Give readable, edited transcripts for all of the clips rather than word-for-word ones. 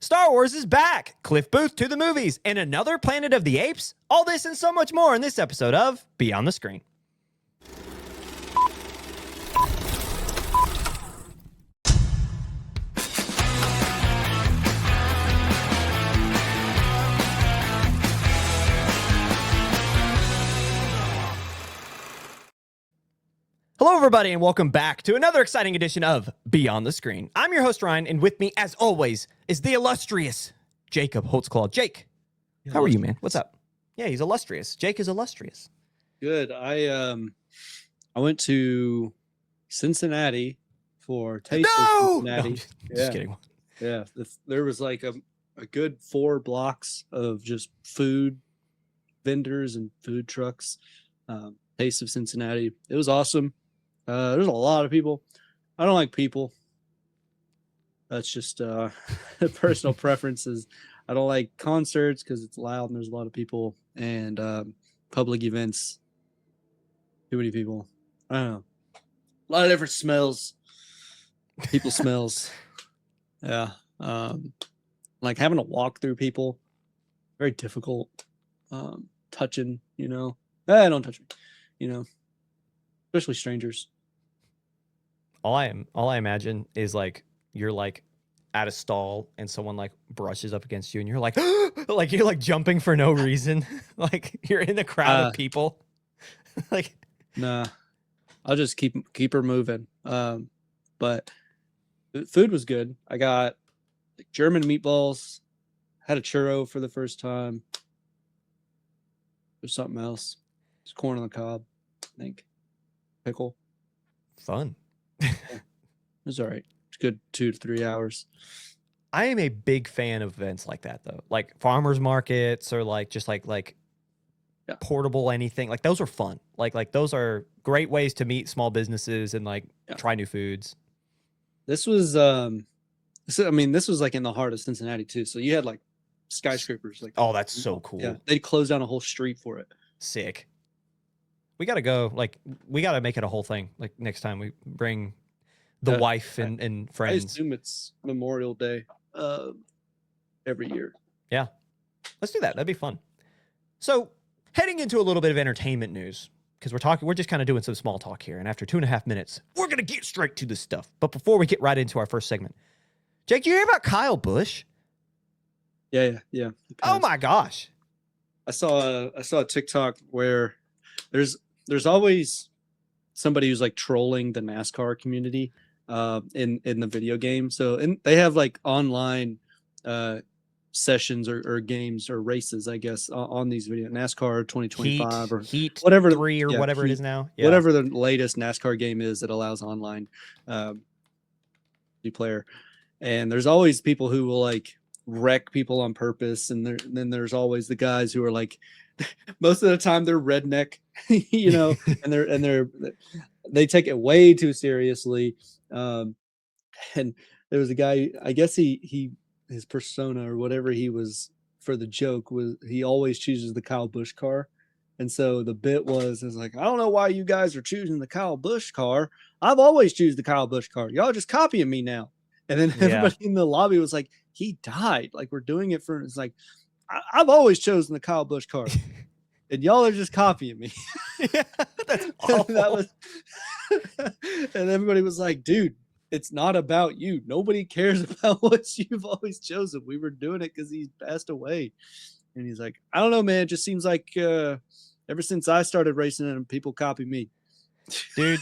Star Wars is back, Cliff Booth to the movies, and another Planet of the Apes. All this and so much more in this episode of Beyond the Screen. Hello, everybody, and welcome back to another exciting edition of Beyond the Screen. I'm your host, Ryan, and with me, as always, is the illustrious Jacob Holtzclaw. Jake, how are you, man? What's up? Yeah, he's illustrious. Jake is illustrious. Good. I went to Cincinnati for Taste of Cincinnati. No, just kidding. Yeah, there was like a good 4 blocks of just food vendors and food trucks. Taste of Cincinnati. It was awesome. There's a lot of people. I don't like people. That's just personal preferences. I don't like concerts because it's loud and there's a lot of people, and public events. Too many people. I don't know. A lot of different smells. People smells. Yeah. Like having to walk through people. Very difficult. Touching, don't touch me. Especially strangers. All I imagine is like you're like at a stall and someone like brushes up against you and you're like like you're like jumping for no reason. Like you're in a crowd of people. Like nah. I'll just keep her moving. But the food was good. I got like German meatballs, had a churro for the first time. There's something else. It's corn on the cob, I think. Pickle. Fun. It was all right. It's good 2 to 3 hours. I am a big fan of events like that though. Like farmers markets or like just like portable anything. Like those are fun. Like those are great ways to meet small businesses and like try new foods. This was this was like in the heart of Cincinnati too. So you had like skyscrapers like that's so cool. Yeah, they closed down a whole street for it. Sick. We got to go. Like, we got to make it a whole thing. Like, next time we bring the wife and friends. I assume it's Memorial Day every year. Yeah. Let's do that. That'd be fun. So, heading into a little bit of entertainment news, because we're just kind of doing some small talk here. And after 2.5 minutes, we're going to get straight to this stuff. But before we get right into our first segment, Jake, you hear about Kyle Busch? Yeah. Oh, my gosh. I saw a TikTok where there's always somebody who's like trolling the NASCAR community in the video game. So they have like online sessions or games or races, I guess, on these video NASCAR 2025 or Heat whatever 3 or whatever it is now. Yeah. Whatever the latest NASCAR game is that allows online player. And there's always people who will like wreck people on purpose, and then there's always the guys who are like most of the time they're redneck, and they take it way too seriously. And there was a guy, I guess his persona or whatever he was for the joke was he always chooses the Kyle Busch car. And so the bit was like, I don't know why you guys are choosing the Kyle Busch car. I've always choose the Kyle Busch car. Y'all just copying me now. And then everybody in the lobby was like, he died. Like, we're doing it for, it's like, I've always chosen the Kyle Busch car. And y'all are just copying me. Yeah, that's awful. And everybody was like, dude, it's not about you. Nobody cares about what you've always chosen. We were doing it because he passed away. And he's like, I don't know, man. It just seems like ever since I started racing and people copy me. Dude,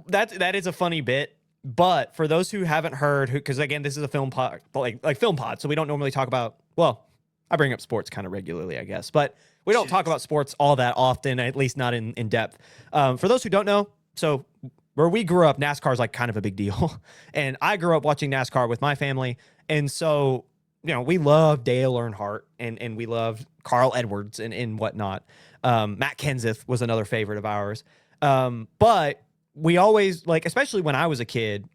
that is a funny bit. But for those who haven't heard, because again, this is a film pod, like film pod, so we don't normally talk about, well, I bring up sports kind of regularly, I guess, but we don't talk about sports all that often, at least not in depth. For those who don't know, so where we grew up, NASCAR is like kind of a big deal. And I grew up watching NASCAR with my family. And so, we love Dale Earnhardt and we love Carl Edwards and whatnot. Matt Kenseth was another favorite of ours. But we always, like, especially when I was a kid,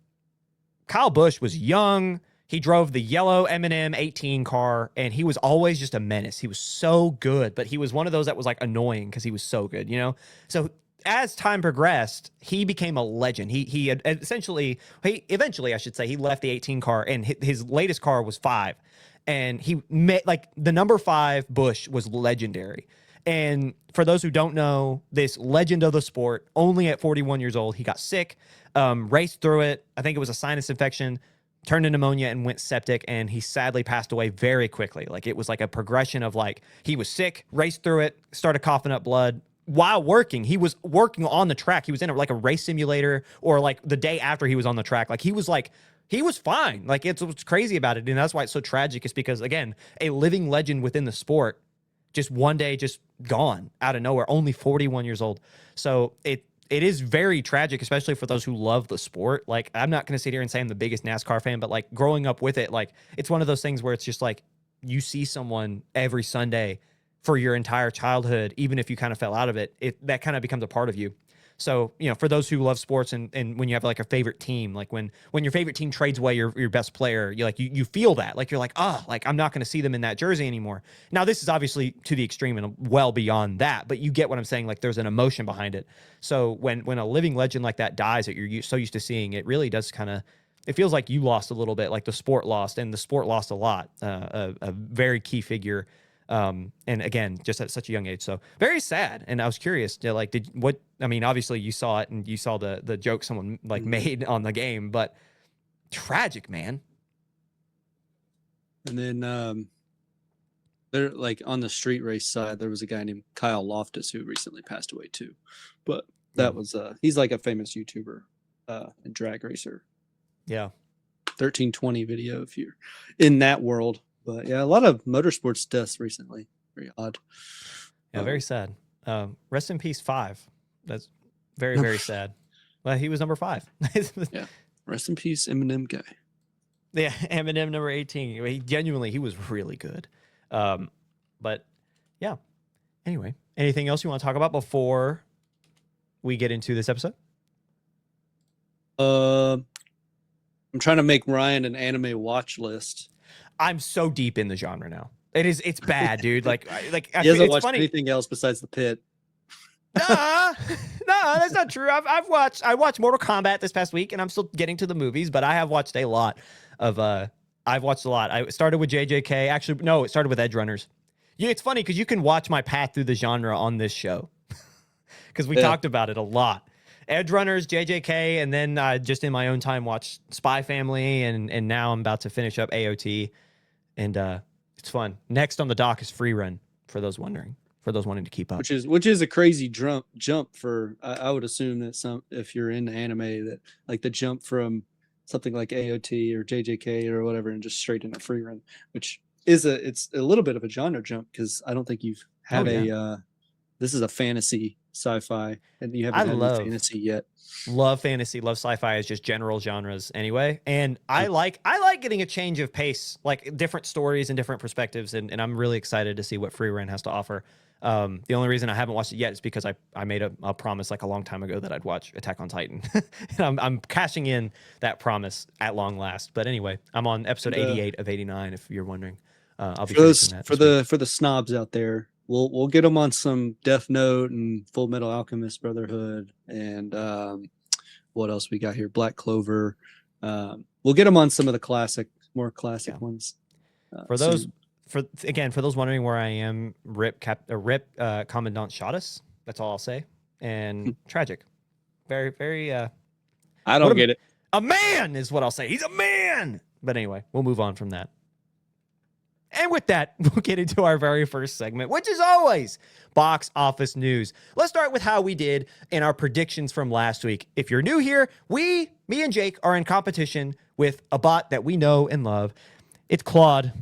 Kyle Busch was young. He drove the yellow M&M 18 car, and he was always just a menace. He was so good, but he was one of those that was, like, annoying because he was so good, So as time progressed, he became a legend. He eventually, I should say, he left the 18 car, and his latest car was 5, and he met like the number 5 Busch was legendary. And for those who don't know, this legend of the sport, only at 41 years old, he got sick, raced through it. I think it was a sinus infection, turned to pneumonia, and went septic. And he sadly passed away very quickly. Like it was like a progression of like he was sick, raced through it, started coughing up blood while working. He was working on the track. He was in like a race simulator, or like the day after he was on the track. Like he was fine. Like it's what's crazy about it. And that's why it's so tragic, is because, again, a living legend within the sport, just one day, just gone out of nowhere, only 41 years old. So it is very tragic, especially for those who love the sport. Like, I'm not going to sit here and say I'm the biggest NASCAR fan, but like growing up with it, like it's one of those things where it's just like you see someone every Sunday for your entire childhood, even if you kind of fell out of it, that kind of becomes a part of you. So, for those who love sports, and when you have like a favorite team, like when your favorite team trades away your best player, you feel that, like, you're like, like I'm not going to see them in that jersey anymore. Now, this is obviously to the extreme and well beyond that, but you get what I'm saying. Like, there's an emotion behind it. So when a living legend like that dies that you're so used to seeing, it really does it feels like you lost a little bit, like the sport lost, and the sport lost a lot. A very key figure. And again, just at such a young age. So very sad. And I was curious, obviously you saw it and you saw the joke someone like made on the game, but tragic, man. And then, there, like on the street race side, there was a guy named Kyle Loftus who recently passed away too. But that was, he's like a famous YouTuber, and drag racer. Yeah. 1320 video if you're in that world. But yeah, a lot of motorsports deaths recently. Very odd. Yeah, very sad. Rest in peace, 5. That's very, very sad. Well, he was number 5. Yeah. Rest in peace, Eminem guy. Yeah, Eminem number 18. He was really good. But yeah. Anyway, anything else you want to talk about before we get into this episode? I'm trying to make Ryan an anime watch list. I'm so deep in the genre now. It's bad, dude. He hasn't watched anything else besides The Pit. No, that's not true. I watched Mortal Kombat this past week, and I'm still getting to the movies, but I have watched a lot of. I've watched a lot. I started with JJK. Actually, no, it started with Edge Runners. Yeah, it's funny because you can watch my path through the genre on this show, because we talked about it a lot. Edge Runners, JJK, and then just in my own time watched Spy Family, and now I'm about to finish up AOT. And it's fun. Next on the dock is Free Run, for those wondering, for those wanting to keep up. Which is a crazy jump for, I would assume that if you're into anime, that like the jump from something like AOT or JJK or whatever and just straight into Free Run, which it's a little bit of a genre jump, because I don't think you've had this is a fantasy sci-fi, and you haven't had any fantasy yet. Love fantasy, love sci-fi as just general genres anyway. And I like getting a change of pace, like different stories and different perspectives. And I'm really excited to see what Free Run has to offer. The only reason I haven't watched it yet is because I made a promise like a long time ago that I'd watch Attack on Titan. And I'm cashing in that promise at long last. But anyway, I'm on episode 88 of 89, if you're wondering. I'll be for the snobs out there. We'll get them on some Death Note and Full Metal Alchemist Brotherhood, and what else we got here? Black Clover. We'll get them on some of the more classic ones. For those wondering where I am, rip Commandant Shottus. That's all I'll say. And tragic, very, very. I don't get it. A man is what I'll say. He's a man. But anyway, we'll move on from that. And with that, we'll get into our very first segment, which is always box office news. Let's start with how we did in our predictions from last week. If you're new here, me and Jake are in competition with a bot that we know and love. It's Claude.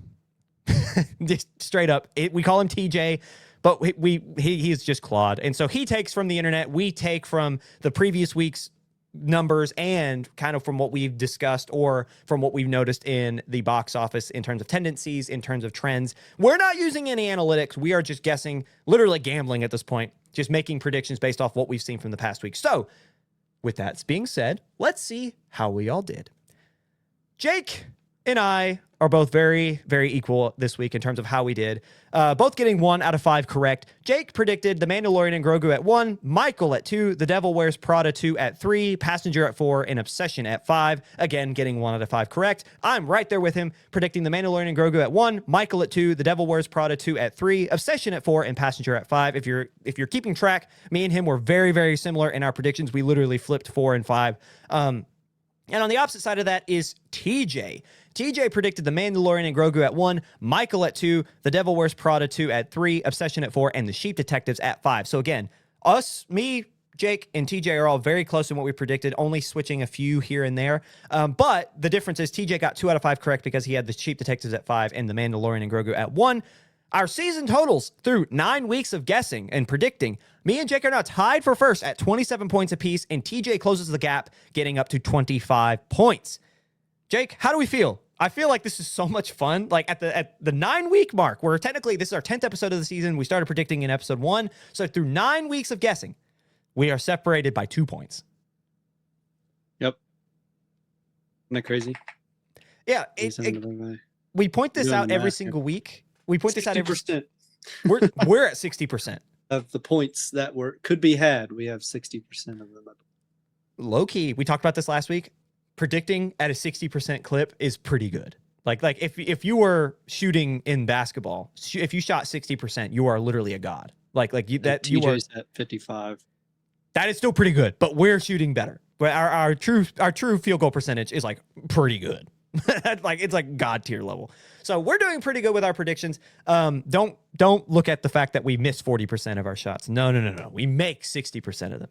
Just straight up. We call him TJ, but he's just Claude. And so he takes from the internet. We take from the previous week's numbers and kind of from what we've discussed or from what we've noticed in the box office in terms of tendencies, in terms of trends. We're not using any analytics. We are just guessing, literally gambling at this point, just making predictions based off what we've seen from the past week. So with that being said, let's see how we all did. Jake and I are both very, very equal this week in terms of how we did. Both getting 1 out of 5 correct. Jake predicted The Mandalorian and Grogu at 1, Michael at 2, The Devil Wears Prada 2 at 3, Passenger at 4, and Obsession at 5. Again, getting 1 out of 5 correct. I'm right there with him, predicting The Mandalorian and Grogu at 1, Michael at 2, The Devil Wears Prada 2 at 3, Obsession at 4, and Passenger at 5. If you're keeping track, me and him were very, very similar in our predictions. We literally flipped 4 and 5. And on the opposite side of that is TJ. TJ predicted The Mandalorian and Grogu at 1, Michael at 2, The Devil Wears Prada 2 at 3, Obsession at 4, and The Sheep Detectives at 5. So again, me, Jake, and TJ are all very close in what we predicted, only switching a few here and there. But the difference is TJ got 2 out of 5 correct because he had The Sheep Detectives at 5 and The Mandalorian and Grogu at 1. Our season totals through 9 weeks of guessing and predicting. Me and Jake are now tied for first at 27 points apiece, and TJ closes the gap, getting up to 25 points. Jake, how do we feel? I feel like this is so much fun. Like at the 9-week mark, where technically this is our 10th episode of the season. We started predicting in episode 1. So through 9 weeks of guessing, we are separated by 2 points. Yep. Isn't that crazy? Yeah. We point this out every single week. We point this out every. We're at 60% of the points that could be had. We have 60% of them. Low key, we talked about this last week. Predicting at a 60% clip is pretty good. Like if you were shooting in basketball, if you shot 60%, you are literally a god. You are at 55. That is still pretty good, but we're shooting better. But our true field goal percentage is like pretty good. It's like god tier level. So we're doing pretty good with our predictions. Don't look at the fact that we miss 40% of our shots. No. We make 60% of them.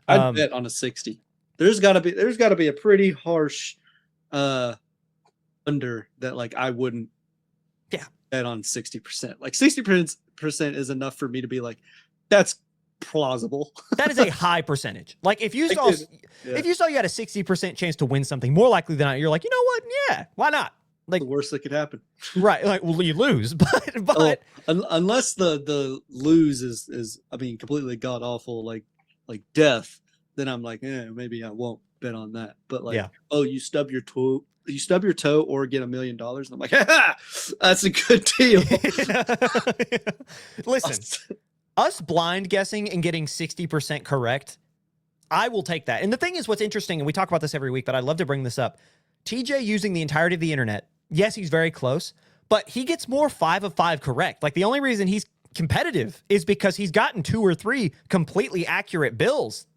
I'd bet on a 60. There's gotta be a pretty harsh under that like I wouldn't bet on 60%. Like 60% is enough for me to be like, that's plausible. That is a high percentage. Like if you saw you had a 60% chance to win something, more likely than not, you're like, you know what? Yeah, why not? Like the worst that could happen. Right. Like, well, you lose, but unless the lose is completely god awful, like death, then I'm like, maybe I won't bet on that. But like, you stub your toe or get $1 million. And I'm like, that's a good deal. Listen, us blind guessing and getting 60% correct, I will take that. And the thing is, what's interesting, and we talk about this every week, but I'd love to bring this up. TJ using the entirety of the internet. Yes, he's very close, but he gets more 5 of 5 correct. Like the only reason he's competitive is because he's gotten 2 or 3 completely accurate bills.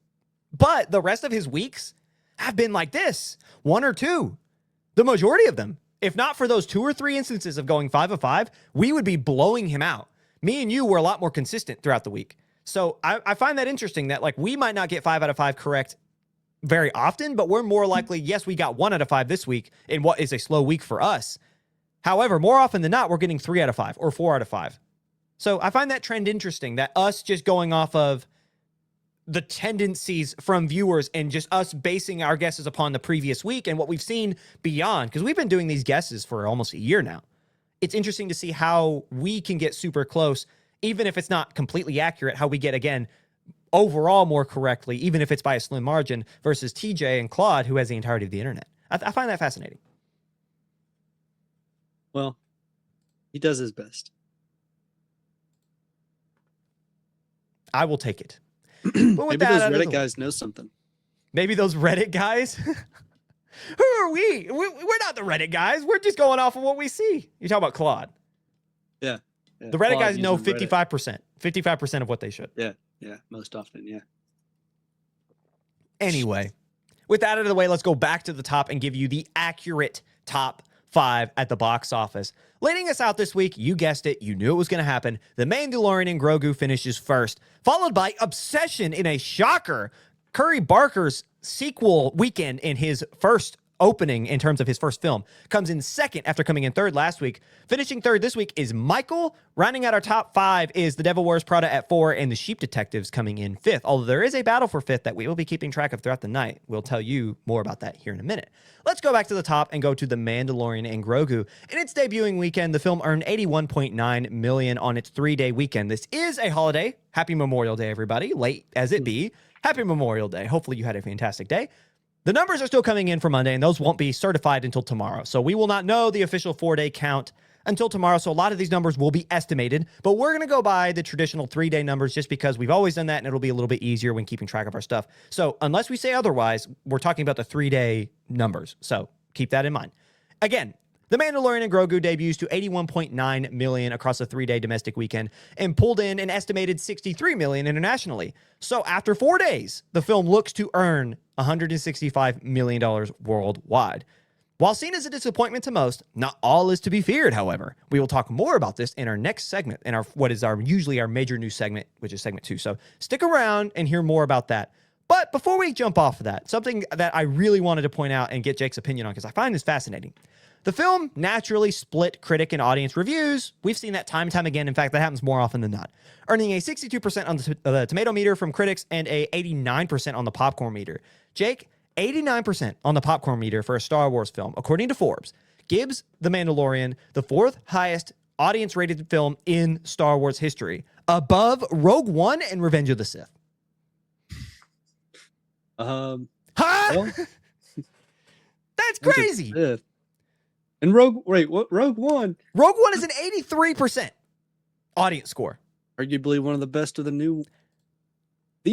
But the rest of his weeks have been like this, 1 or 2. The majority of them. If not for those 2 or 3 instances of going 5 of 5, we would be blowing him out. Me and you were a lot more consistent throughout the week. So I find that interesting that like we might not get 5 out of 5 correct very often, but we're more likely, yes, we got 1 out of 5 this week in what is a slow week for us. However, more often than not, we're getting 3 out of 5 or 4 out of 5. So I find that trend interesting, that us just going off of the tendencies from viewers and just us basing our guesses upon the previous week and what we've seen beyond, because we've been doing these guesses for almost a year now. It's interesting to see how we can get super close, even if it's not completely accurate, how we get, again, overall more correctly, even if it's by a slim margin, versus TJ and Claude, who has the entirety of the internet. I find that fascinating. Well, he does his best. I will take it. Maybe those Reddit guys know something. Maybe those Reddit guys? Who are we? We're not the Reddit guys. We're just going off of what we see. You talk about Claude. Yeah. The Reddit guys know 55%. 55% of what they should. Yeah, most often, yeah. Anyway, with that out of the way, let's go back to the top and give you the accurate top 5 at the box office. Leading us out this week, you guessed it, you knew it was going to happen. The Mandalorian and Grogu finishes first, followed by Obsession in a shocker. Curry Barker's sequel weekend in his first opening in terms of his first film comes in second after coming in third last week. Finishing third this week is Michael. Rounding out our top 5 is The Devil Wears Prada at 4 and The Sheep Detectives coming in 5th. Although there is a battle for 5th that we will be keeping track of throughout the night. We'll tell you more about that here in a minute. Let's go back to the top and go to The Mandalorian and Grogu. In its debuting weekend, the film earned $81.9 million on its 3-day weekend. This is a holiday. Happy Memorial Day, everybody. Late as it be. Happy Memorial Day. Hopefully you had a fantastic day. The numbers are still coming in for Monday, and those won't be certified until tomorrow. So we will not know the official 4-day count until tomorrow. So a lot of these numbers will be estimated, but we're going to go by the traditional 3-day numbers just because we've always done that, and it'll be a little bit easier when keeping track of our stuff. So unless we say otherwise, we're talking about the 3-day numbers. So keep that in mind. Again, The Mandalorian and Grogu debuts to 81.9 million across a 3-day domestic weekend and pulled in an estimated 63 million internationally. So after 4 days, the film looks to earn $165 million worldwide. While seen as a disappointment to most, not all is to be feared, however. We will talk more about this in our next segment, in what is usually our major news segment, which is segment 2. So stick around and hear more about that. But before we jump off of that, something that I really wanted to point out and get Jake's opinion on, because I find this fascinating. The film naturally split critic and audience reviews. We've seen that time and time again. In fact, that happens more often than not. Earning a 62% on the tomato meter from critics and a 89% on the popcorn meter. Jake, 89% on the popcorn meter for a Star Wars film, according to Forbes, gives The Mandalorian the 4th highest audience-rated film in Star Wars history, above Rogue One and Revenge of the Sith. Well, That's crazy. And Rogue One? Rogue One is an 83% audience score. Arguably one of the best of the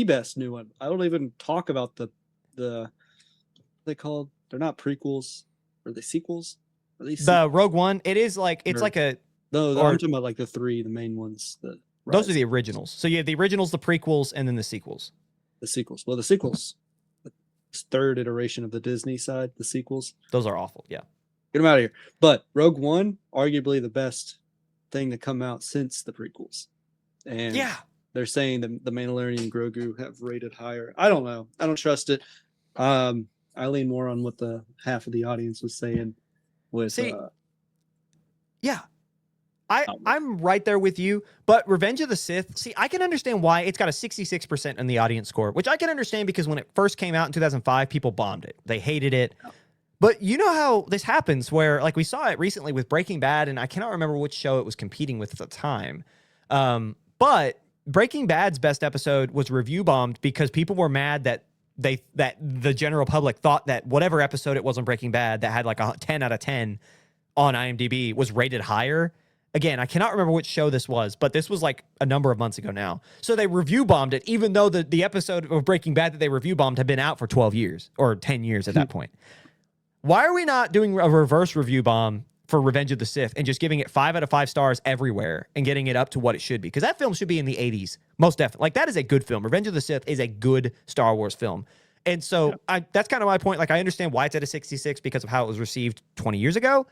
best new one. I don't even talk about the what they called. They're not prequels. Are they sequels? Are they the Rogue One? It is like I'm talking about like the main ones. Those are the originals. So you have the originals, the prequels, and then the sequels. The sequels. Well, the sequels. The third iteration of the Disney side. The sequels. Those are awful. Yeah. Get them out of here. But Rogue One, arguably the best thing to come out since the prequels. And yeah, they're saying the Mandalorian and Grogu have rated higher. I don't know. I don't trust it. I lean more on what the half of the audience was saying. I'm right there with you. But Revenge of the Sith, I can understand why it's got a 66% in the audience score, which I can understand because when it first came out in 2005, people bombed it. They hated it. Yeah. But you know how this happens where, like, we saw it recently with Breaking Bad, and I cannot remember which show it was competing with at the time. But Breaking Bad's best episode was review bombed because people were mad that the general public thought that whatever episode it was on Breaking Bad that had like a 10 out of 10 on IMDb was rated higher. Again, I cannot remember which show this was, but this was like a number of months ago now. So they review bombed it, even though the episode of Breaking Bad that they review bombed had been out for 12 years or 10 years at that point. Why are we not doing a reverse review bomb for Revenge of the Sith and just giving it 5 out of 5 stars everywhere and getting it up to what it should be? Because that film should be in the 80s, most definitely. Like, that is a good film. Revenge of the Sith is a good Star Wars film. And so that's kind of my point. Like, I understand why it's at a 66 because of how it was received 20 years ago.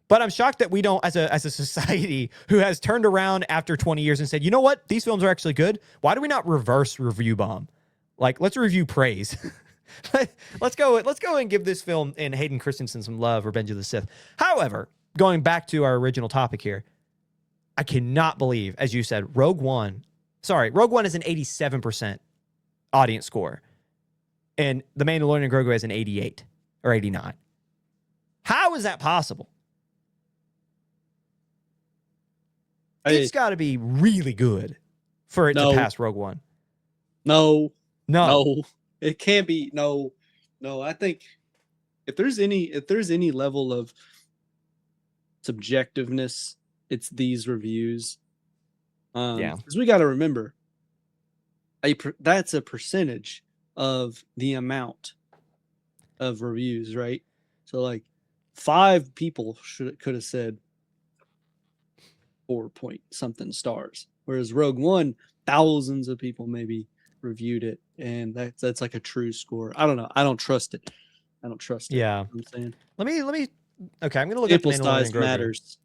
But I'm shocked that we don't, as a society who has turned around after 20 years and said, you know what? These films are actually good. Why do we not reverse review bomb? Like, let's review praise. Let's go and give this film and Hayden Christensen some love, Revenge of the Sith. However, going back to our original topic here, I cannot believe, as you said, Rogue One is an 87% audience score, and The Mandalorian and Grogu has an 88 or 89. How is that possible? It's got to be really good for it to pass Rogue One. No. It can't be. No. I think if there's any level of subjectiveness, it's these reviews. Because we got to remember, that's a percentage of the amount of reviews, right? So like 5 people could have said 4 point something stars, whereas Rogue One, thousands of people maybe reviewed it, and that's like a true score. I don't know. I don't trust it. Yeah. You know what I'm saying? Let me. Okay, I'm gonna look at Mandalorian and Grogu. Matters.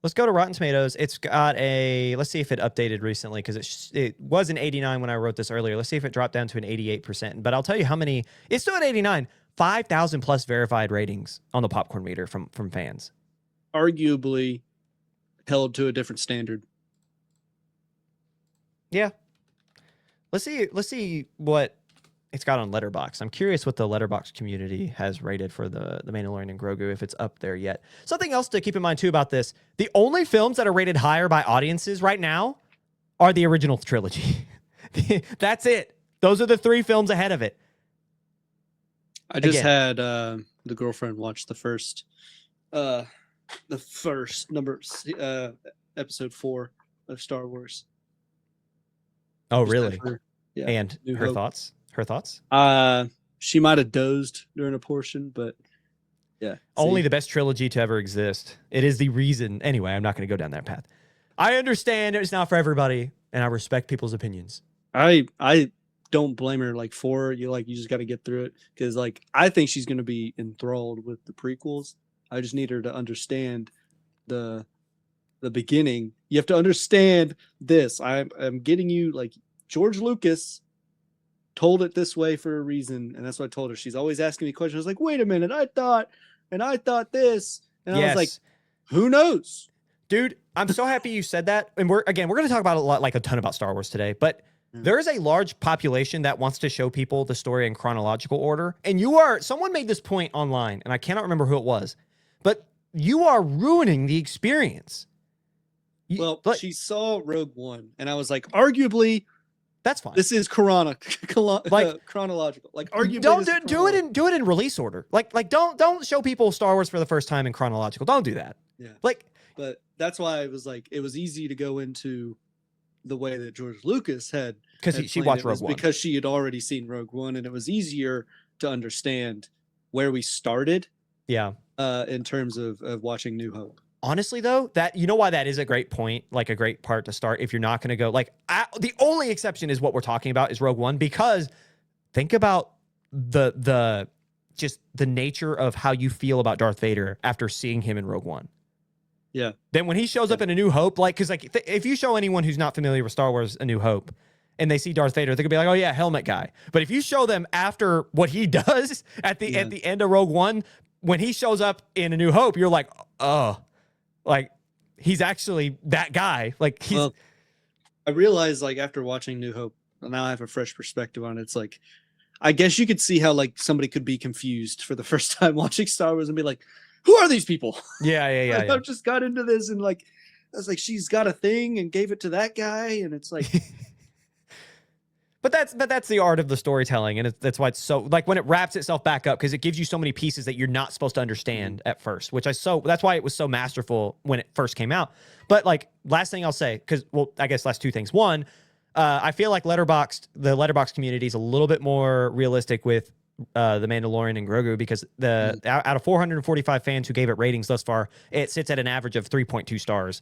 Let's go to Rotten Tomatoes. It's got let's see if it updated recently, because it was an 89 when I wrote this earlier. Let's see if it dropped down to an 88%. But I'll tell you how many. It's still at 89. 5,000 plus verified ratings on the popcorn meter from fans. Arguably held to a different standard. Yeah. Let's see what it's got on Letterboxd. I'm curious what the Letterboxd community has rated for the Mandalorian and Grogu, if it's up there yet. Something else to keep in mind too about this: the only films that are rated higher by audiences right now are the original trilogy. That's it. Those are the 3 films ahead of it. I just Again, had the girlfriend watch uh the first episode 4 of Star Wars. oh Just had really? her, yeah, And New her Hope. thoughts? Her thoughts? She might have dozed during a portion, but yeah. Only See, the best trilogy to ever exist. It is the reason. Anyway, I'm not going to go down that path. I understand it's not for everybody, and I respect people's opinions. I don't blame her. Like you just got to get through it because like I think she's gonna be enthralled with the prequels. I just need her to understand the beginning. You have to understand this. I'm getting you like George Lucas told it this way for a reason, and that's what I told her. She's always asking me questions. I was like, wait a minute, I thought this, and I was like, Yes. who knows? Dude, I'm so happy you said that. And we're going to talk about a ton about Star Wars today, but there is a large population that wants to show people the story in chronological order. And someone made this point online, and I cannot remember who it was, but you are ruining the experience. Well, she saw Rogue One, and I was like, arguably, that's fine. this is chronological. Like, arguably, do it in release order. Like don't show people Star Wars for the first time in chronological. Don't do that. Yeah. Like, but that's why it was like it was easy to go into the way that George Lucas had because she watched Rogue One because she had already seen Rogue One, and it was easier to understand where we started. Yeah. In terms of watching New Hope. Honestly, though, that you know why that is a great point, like a great part to start. If you're not going to go, the only exception is what we're talking about is Rogue One, because think about the nature of how you feel about Darth Vader after seeing him in Rogue One. Yeah. Then when he shows up in A New Hope, because if you show anyone who's not familiar with Star Wars A New Hope and they see Darth Vader, they're gonna be like, oh yeah, helmet guy. But if you show them after what he does at the end of Rogue One, when he shows up in A New Hope, you're like, oh. Like, he's actually that guy. Like, well, I realized, like, after watching New Hope, now I have a fresh perspective on it. It's like, I guess you could see how, like, somebody could be confused for the first time watching Star Wars and be like, who are these people? Yeah. I just got into this and, like, I was like, she's got a thing and gave it to that guy. And it's like... But that's the art of the storytelling, and that's why it's so, like, when it wraps itself back up, because it gives you so many pieces that you're not supposed to understand at first, that's why it was so masterful when it first came out. But like, last thing I'll say, because, well, I guess last two things. One, I feel like the Letterboxd community is a little bit more realistic with the Mandalorian and Grogu, because out of 445 fans who gave it ratings thus far, it sits at an average of 3.2 stars,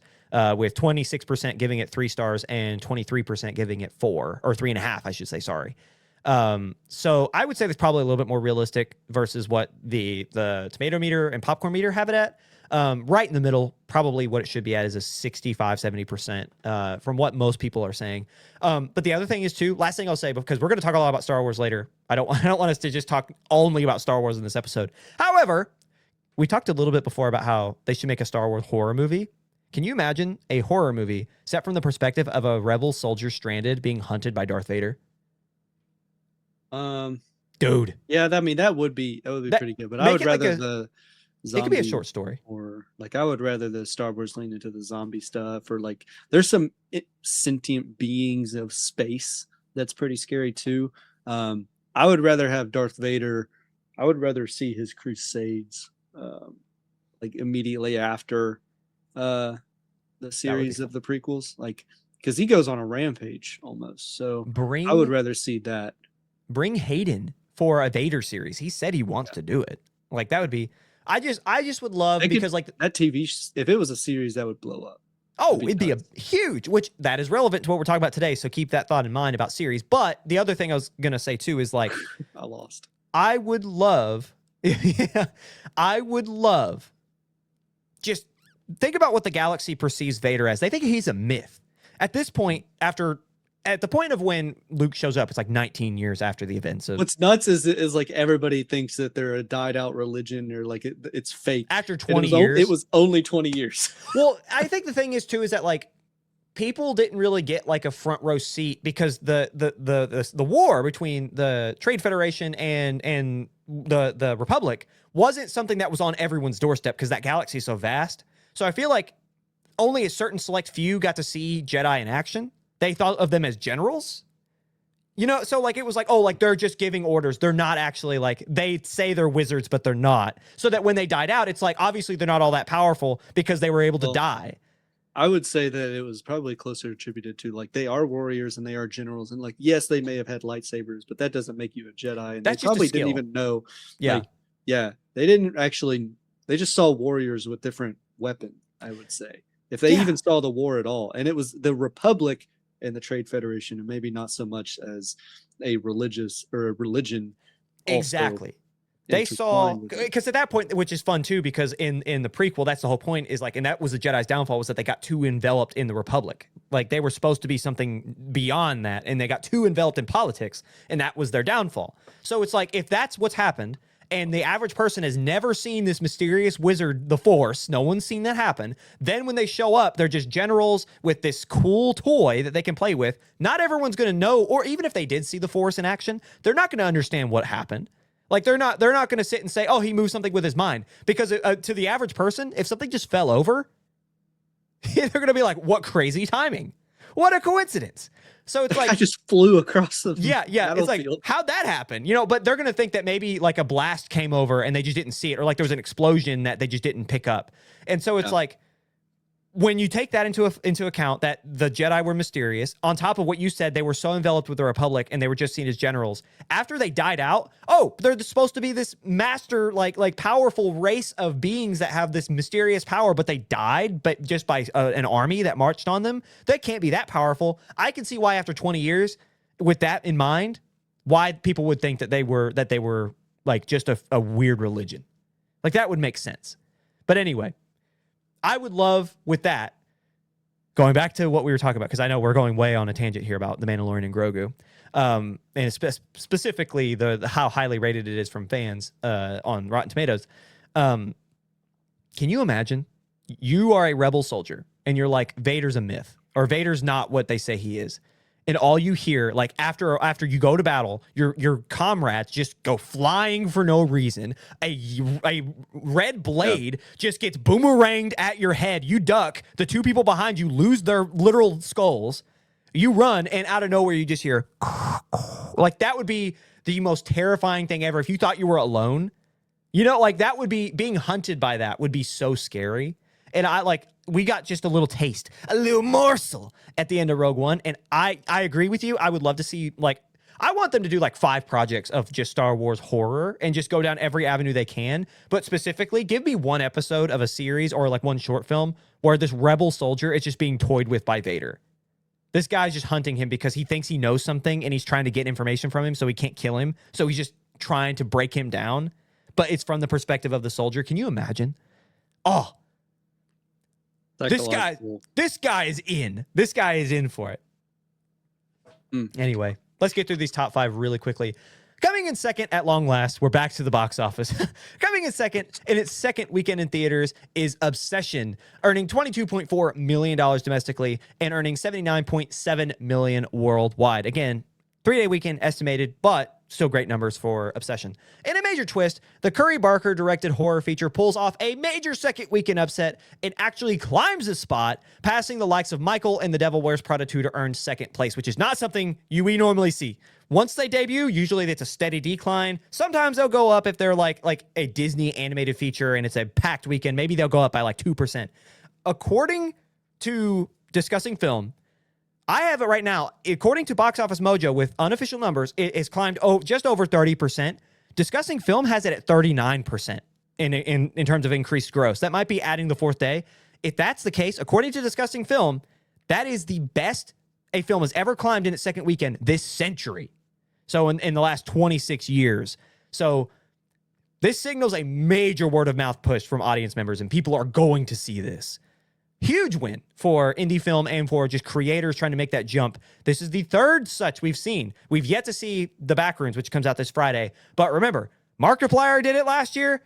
with 26% giving it 3 stars and 23% giving it 4 or 3.5, I should say. Sorry. So I would say that's probably a little bit more realistic versus what the tomato meter and popcorn meter have it at. Right in the middle, probably what it should be at is a 65, 70%, from what most people are saying. But the other thing is too, last thing I'll say, because we're going to talk a lot about Star Wars later. I don't want us to just talk only about Star Wars in this episode. However, we talked a little bit before about how they should make a Star Wars horror movie. Can you imagine a horror movie set from the perspective of a rebel soldier stranded being hunted by Darth Vader? Dude. Yeah, that would be pretty good. But I would rather the zombie, it could be a short story, or like I would rather the Star Wars lean into the zombie stuff, or like there's some sentient beings of space that's pretty scary too. I would rather have Darth Vader. I would rather see his crusades like immediately after the series of the prequels, like, because he goes on a rampage almost. So I would rather see that. Bring Hayden for a Vader series. He said he wants to do it. Like, that would be. I just would love, because like that TV, if it was a series, that would blow up. Oh, it'd be a huge, which that is relevant to what we're talking about today. So keep that thought in mind about series. But the other thing I was gonna say too is, like, I would love, just think about what the galaxy perceives Vader as. They think he's a myth. At this point, at the point of when Luke shows up, it's like 19 years after the events of... What's nuts is like everybody thinks that they're a died out religion, or like it's fake. After 20 years. It was only 20 years. Well, I think the thing is too, is that, like, people didn't really get like a front row seat, because the war between the Trade Federation and the Republic wasn't something that was on everyone's doorstep, because that galaxy is so vast. So I feel like only a certain select few got to see Jedi in action. They thought of them as generals. You know, so like it was like, oh, like they're just giving orders. They're not actually like, they say they're wizards, but they're not. So that when they died out, it's like, obviously they're not all that powerful because they were able to die. I would say that it was probably closer attributed to like they are warriors and they are generals. And like, yes, they may have had lightsabers, but that doesn't make you a Jedi. And That's they just a probably skill. didn't even know. Yeah. Like, yeah, they didn't actually, they just saw warriors with different weapons, I would say. If they Yeah. even saw the war at all. And it was the Republic and the Trade Federation, and maybe not so much as a religious or a religion. also Exactly. They saw, intertwined with it. because at that point, which is fun too, because in the prequel, that's the whole point, is like, and that was the Jedi's downfall, was that they got too enveloped in the Republic. Like they were supposed to be something beyond that, and they got too enveloped in politics, and that was their downfall. So it's like, if that's what's happened, and the average person has never seen this mysterious wizard, the Force, no one's seen that happen, then when they show up, they're just generals with this cool toy that they can play with. Not everyone's going to know, or even if they did see the Force in action, they're not going to understand what happened. Like they're not going to sit and say, oh, he moved something with his mind. Because to the average person, if something just fell over, they're going to be like, what crazy timing. What a coincidence. So it's like, I just flew across the yeah. It's like, battlefield. how'd that happen? You know, but they're going to think that maybe like a blast came over and they just didn't see it, or like there was an explosion that they just didn't pick up. And so it's like, when you take that into account, that the Jedi were mysterious, on top of what you said, they were so enveloped with the Republic and they were just seen as generals. After they died out, oh, they're supposed to be this master, like powerful race of beings that have this mysterious power, but they died, but just by an army that marched on them. They can't be that powerful. I can see why after 20 years, with that in mind, why people would think that they were like just a weird religion. Like that would make sense. But anyway, I would love, with that, going back to what we were talking about, because I know we're going way on a tangent here about the Mandalorian and Grogu, and specifically the how highly rated it is from fans on Rotten Tomatoes. Can you imagine you are a rebel soldier and you're like, Vader's a myth, or Vader's not what they say he is, and all you hear, like after you go to battle, your comrades just go flying for no reason. A red blade just gets boomeranged at your head. You duck. The two people behind you lose their literal skulls. You run, and out of nowhere, you just hear, like that would be the most terrifying thing ever. If you thought you were alone, you know, like that would be, being hunted by that would be so scary. And we got just a little taste, a little morsel at the end of Rogue One. And I agree with you. I would love to see, like, I want them to do like 5 projects of just Star Wars horror and just go down every avenue they can. But specifically, give me one episode of a series or like one short film where this rebel soldier is just being toyed with by Vader. This guy's just hunting him because he thinks he knows something and he's trying to get information from him so he can't kill him. So he's just trying to break him down. But it's from the perspective of the soldier. Can you imagine? Oh, this guy is in. This guy is in for it. Anyway, let's get through these top 5 really quickly. Coming in second at long last, we're back to the box office. Coming in second in its second weekend in theaters is Obsession, earning $22.4 million domestically and earning $79.7 million worldwide. Again, 3-day weekend estimated, but still great numbers for Obsession. In a major twist, the Curry Barker directed horror feature pulls off a major second weekend upset and actually climbs the spot, passing the likes of Michael and The Devil Wears Prada 2 to earn second place, which is not something we normally see. Once they debut, usually it's a steady decline. Sometimes they'll go up if they're like a Disney animated feature and it's a packed weekend. Maybe they'll go up by like 2%. According to Discussing Film, I have it right now. According to Box Office Mojo, with unofficial numbers, it has climbed just over 30%. Discussing Film has it at 39% in terms of increased gross. That might be adding the 4th day. If that's the case, according to Discussing Film, that is the best a film has ever climbed in its second weekend this century. So in the last 26 years. So this signals a major word of mouth push from audience members, and people are going to see this. Huge win for indie film and for just creators trying to make that jump. This is the 3rd such we've seen. We've yet to see The Backrooms, which comes out this Friday. But remember, Markiplier did it last year.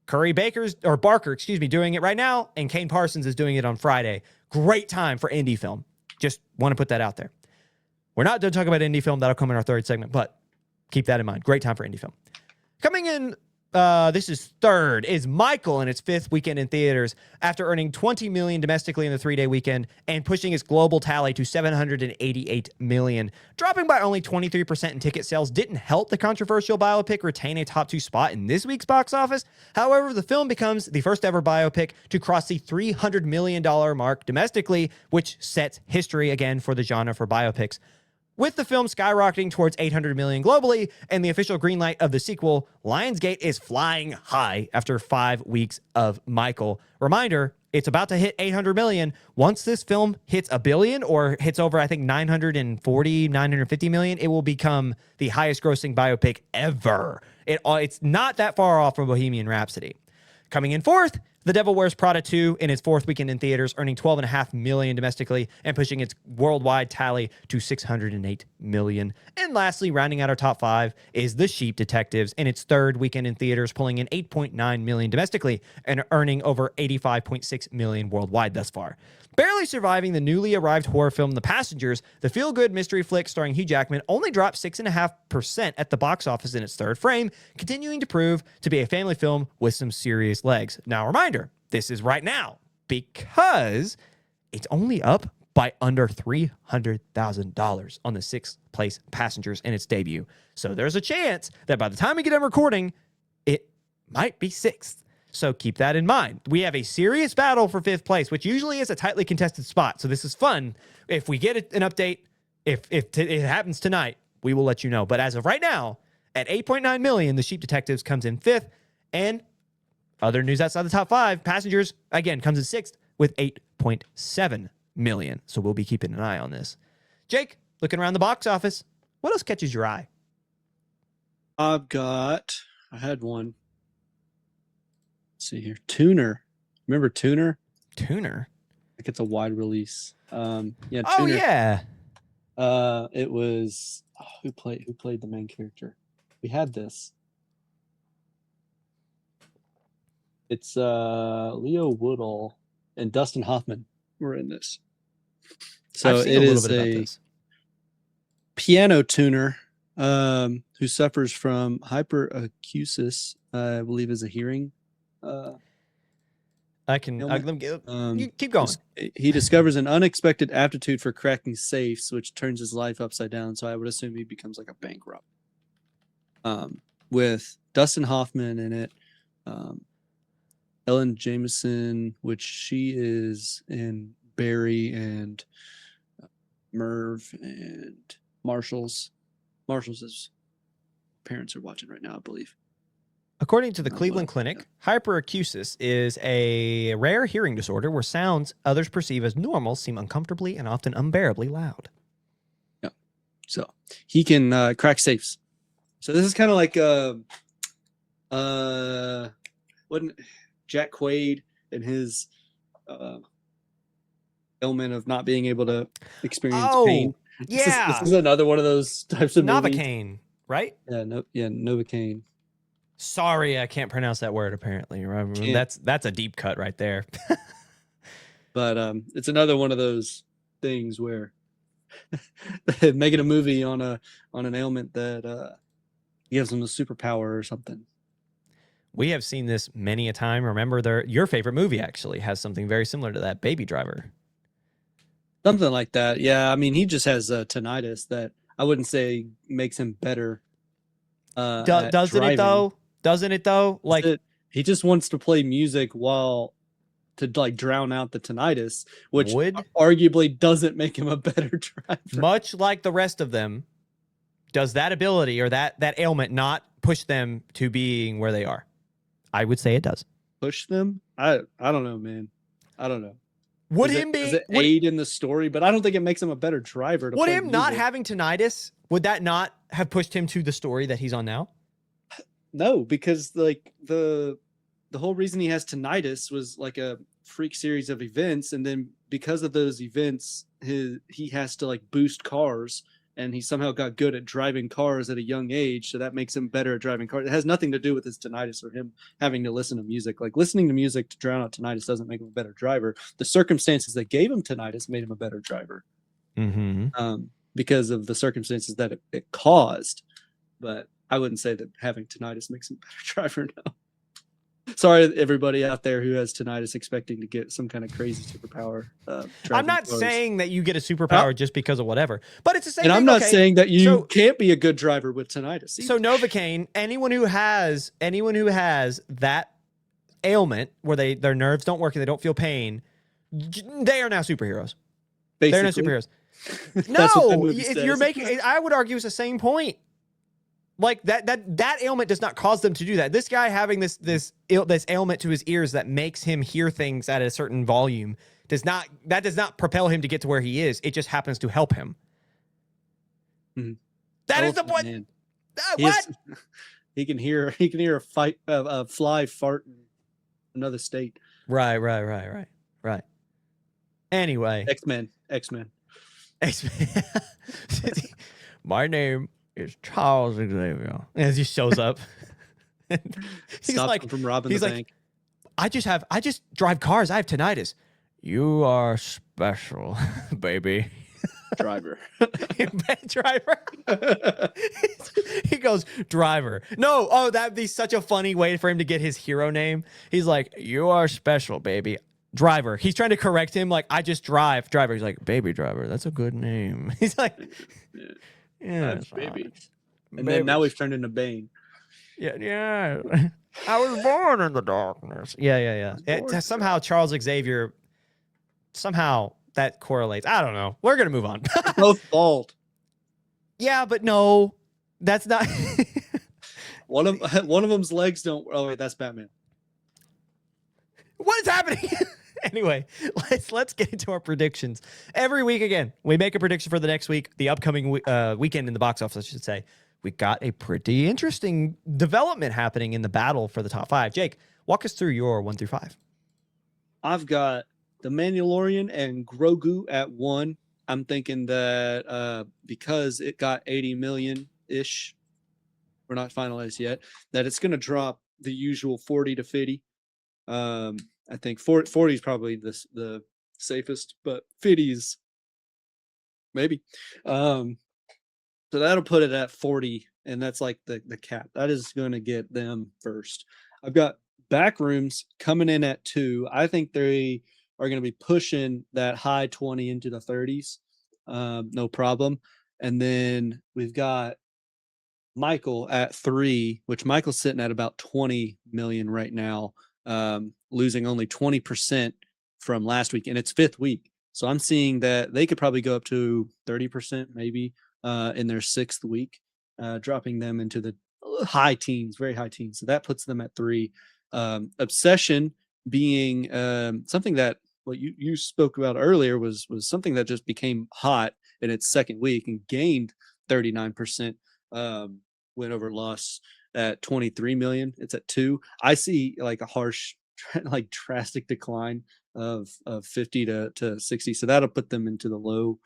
Barker, doing it right now. And Kane Parsons is doing it on Friday. Great time for indie film. Just want to put that out there. We're not done talking about indie film. That'll come in our 3rd segment, but keep that in mind. Great time for indie film. Coming in this is third, is Michael in its 5th weekend in theaters after earning $20 million domestically in the 3-day weekend and pushing its global tally to $788 million. Dropping by only 23% in ticket sales didn't help the controversial biopic retain a top 2 spot in this week's box office. However, the film becomes the first ever biopic to cross the $300 million mark domestically, which sets history again for the genre for biopics. With the film skyrocketing towards $800 million globally and the official green light of the sequel, Lionsgate is flying high after 5 weeks of Michael. Reminder, it's about to hit $800 million. Once this film hits $1 billion or hits over, I think, $950 million, it will become the highest grossing biopic ever. It's not that far off from Bohemian Rhapsody. Coming in 4th, The Devil Wears Prada 2 in its 4th weekend in theaters, earning $12.5 million domestically and pushing its worldwide tally to $608 million. And lastly, rounding out our top 5 is The Sheep Detectives in its 3rd weekend in theaters, pulling in $8.9 million domestically and earning over $85.6 million worldwide thus far. Barely surviving the newly arrived horror film The Passengers, the feel-good mystery flick starring Hugh Jackman only dropped 6.5% at the box office in its 3rd frame, continuing to prove to be a family film with some serious legs. Now, reminder, this is right now because it's only up by under $300,000 on the 6th place Passengers in its debut. So there's a chance that by the time we get done recording, it might be 6th. So keep that in mind. We have a serious battle for 5th place, which usually is a tightly contested spot. So this is fun. If we get an update, if it happens tonight, we will let you know. But as of right now, at $8.9 million, The Sheep Detectives comes in 5th. And other news outside the top 5, Passengers, again, comes in 6th with $8.7 million. So we'll be keeping an eye on this. Jake, looking around the box office, what else catches your eye? I had one. Let's see here. Tuner. Remember Tuner? Tuner? Like it's a wide release. Yeah. Oh, Tuner. yeah. It was who played the main character? We had this. It's Leo Woodall and Dustin Hoffman were in this. So I've seen it a little is bit about a this. piano tuner who suffers from hyperacusis, I believe is a hearing. I can you keep going. He discovers an unexpected aptitude for cracking safes, which turns his life upside down. So I would assume he becomes like a bank robber. With Dustin Hoffman in it, Ellen Jameson, which she is in Barry and Merv and Marshall's. Marshall's parents are watching right now, I believe. According to the Cleveland Clinic, hyperacusis is a rare hearing disorder where sounds others perceive as normal seem uncomfortably and often unbearably loud. Yeah. So he can crack safes. So this is kind of like wasn't Jack Quaid and his ailment of not being able to experience pain. Yeah. This is another one of those types of Novocaine, movies. Right? Yeah, Novocaine. Sorry, I can't pronounce that word apparently. That's a deep cut right there. But it's another one of those things where making a movie on an ailment that gives them a superpower or something. We have seen this many a time. Remember, your favorite movie actually has something very similar to that, Baby Driver. Something like that. Yeah, I mean, he just has tinnitus that I wouldn't say makes him better. Doesn't it though? Doesn't it though? Like he just wants to play music to like drown out the tinnitus, which arguably doesn't make him a better driver. Much like the rest of them, does that ability or that ailment not push them to being where they are? I would say it does. Push them? I don't know, man. I don't know. Does it aid in the story? But I don't think it makes him a better driver. Would him not having tinnitus, would that not have pushed him to the story that he's on now? No, because like the whole reason he has tinnitus was like a freak series of events, and then because of those events, he has to like boost cars, and he somehow got good at driving cars at a young age, so that makes him better at driving cars. It has nothing to do with his tinnitus or him having to listen to music. Like listening to music to drown out tinnitus doesn't make him a better driver. The circumstances that gave him tinnitus made him a better driver. Mm-hmm. Because of the circumstances that it caused. But I wouldn't say that having tinnitus makes him a better driver. No. Sorry, everybody out there who has tinnitus expecting to get some kind of crazy superpower. I'm not cars. saying that you get a superpower just because of whatever, but it's the same and thing. I'm not saying that you can't be a good driver with tinnitus. So Novocaine, anyone who has that ailment where their nerves don't work and they don't feel pain, they are now superheroes. Basically. They're not superheroes. No, if you're making, I would argue it's the same point. Like that ailment does not cause them to do that. This guy having this ailment to his ears that makes him hear things at a certain volume does not propel him to get to where he is. It just happens to help him. Mm-hmm. That is the point. What? He can hear a fly fart in another state. Right. Anyway, X-Men. My name is Charles Xavier. As he shows up, he's like from robbing the bank. I just drive cars. I have tinnitus. You are special, baby. Driver. Driver. He goes, driver. No, oh, that'd be such a funny way for him to get his hero name. He's like, you are special, baby. Driver. He's trying to correct him, like, I just drive. Driver. He's like, baby driver. That's a good name. He's like, yeah, baby. And then now we've turned into Bane. Yeah. I was born in the darkness. Yeah. Somehow Charles Xavier, somehow that correlates. I don't know. We're going to move on. Both bald. Yeah, but no, that's not. One of them's legs don't. Oh, wait, that's Batman. What is happening? Anyway, let's get into our predictions. Every week, again, we make a prediction for the next week, the upcoming weekend in the box office, I should say. We got a pretty interesting development happening in the battle for the top 5. Jake, walk us through your 1 through 5. I've got the Mandalorian and Grogu at 1. I'm thinking that because it got 80 million-ish, we're not finalized yet, that it's going to drop the usual 40 to 50. I think 40 is probably the safest, but 50 is maybe. So that'll put it at 40, and that's like the cap. That is going to get them first. I've got Backrooms coming in at 2. I think they are going to be pushing that high 20 into the 30s. No problem. And then we've got Michael at 3, which Michael's sitting at about 20 million right now, losing only 20% from last week, and it's 5th week. So I'm seeing that they could probably go up to 30% maybe in their 6th week, dropping them into the high teens, very high teens. So that puts them at 3. Obsession being something that what you spoke about earlier was something that just became hot in its 2nd week and gained 39%. Win over loss at 23 million. It's at 2. I see like a harsh, like drastic decline of 50 to 60. So that'll put them into the low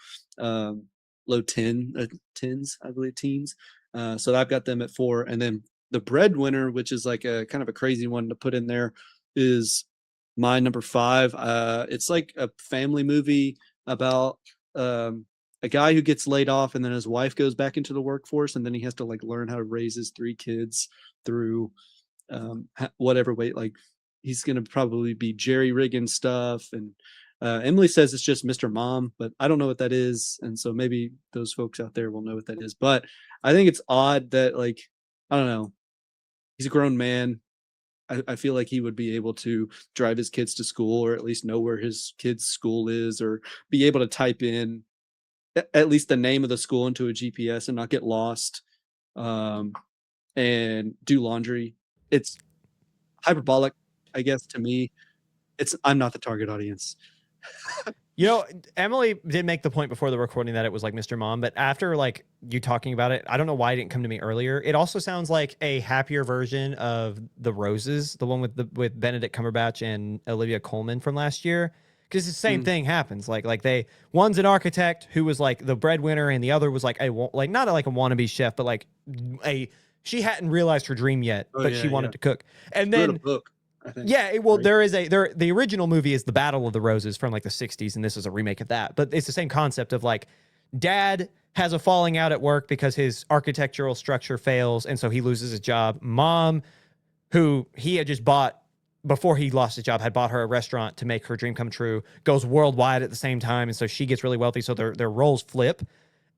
10s, I believe, teens. So I've got them at 4. And then the breadwinner, which is like a kind of a crazy one to put in there, is my number 5. It's like a family movie about a guy who gets laid off, and then his wife goes back into the workforce, and then he has to like learn how to raise his 3 kids through whatever way. Like he's going to probably be jerry rigging stuff. And Emily says it's just Mr. Mom, but I don't know what that is. And so maybe those folks out there will know what that is. But I think it's odd that, like, I don't know. He's a grown man. I feel like he would be able to drive his kids to school, or at least know where his kids' school is, or be able to type in at least the name of the school into a GPS and not get lost, and do laundry. It's hyperbolic, I guess, to me. I'm not the target audience. You know, Emily did make the point before the recording that it was like Mr. Mom, but after like you talking about it, I don't know why it didn't come to me earlier. It also sounds like a happier version of The Roses, the one with Benedict Cumberbatch and Olivia Colman from last year. Because the same thing happens. Like one's an architect who was like the breadwinner, and the other was like not like a wannabe chef, but like she hadn't realized her dream yet, but she wanted to cook. And then a book. I think. Yeah, well, right? The original movie is The Battle of the Roses from like the 60s, and this is a remake of that. But it's the same concept of like dad has a falling out at work because his architectural structure fails, and so he loses his job. Mom, who he had just bought before he lost his job, had bought her a restaurant to make her dream come true, goes worldwide at the same time, and so she gets really wealthy. So their roles flip.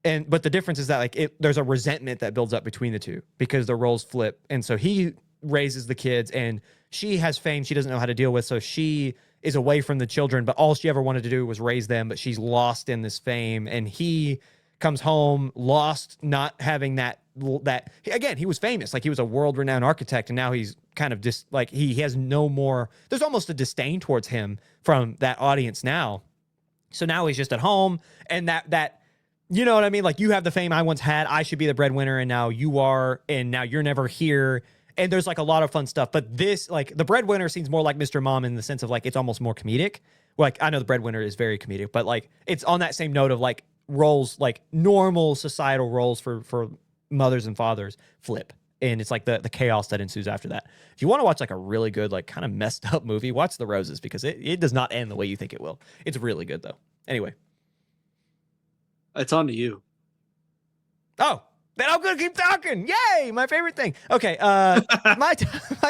But the difference is that there's a resentment that builds up between the two because the roles flip. And so he raises the kids, and she has fame she doesn't know how to deal with. So she is away from the children, but all she ever wanted to do was raise them. But she's lost in this fame, and he comes home lost, not having that. Again, he was famous, like he was a world-renowned architect, and now he's kind of just like he has no more. There's almost a disdain towards him from that audience now. So now he's just at home, and that. You know what I mean? Like, you have the fame I once had. I should be the breadwinner, and now you are, and now you're never here. And there's like a lot of fun stuff. But this, like, the breadwinner seems more like Mr. Mom in the sense of like it's almost more comedic. Like, I know the breadwinner is very comedic, but like it's on that same note of like roles, like normal societal roles for mothers and fathers flip. And it's like the chaos that ensues after that. If you want to watch like a really good, like kind of messed up movie, watch The Roses, because it does not end the way you think it will. It's really good though. Anyway. It's on to you. Oh, then I'm gonna keep talking. Yay! My favorite thing. Okay, my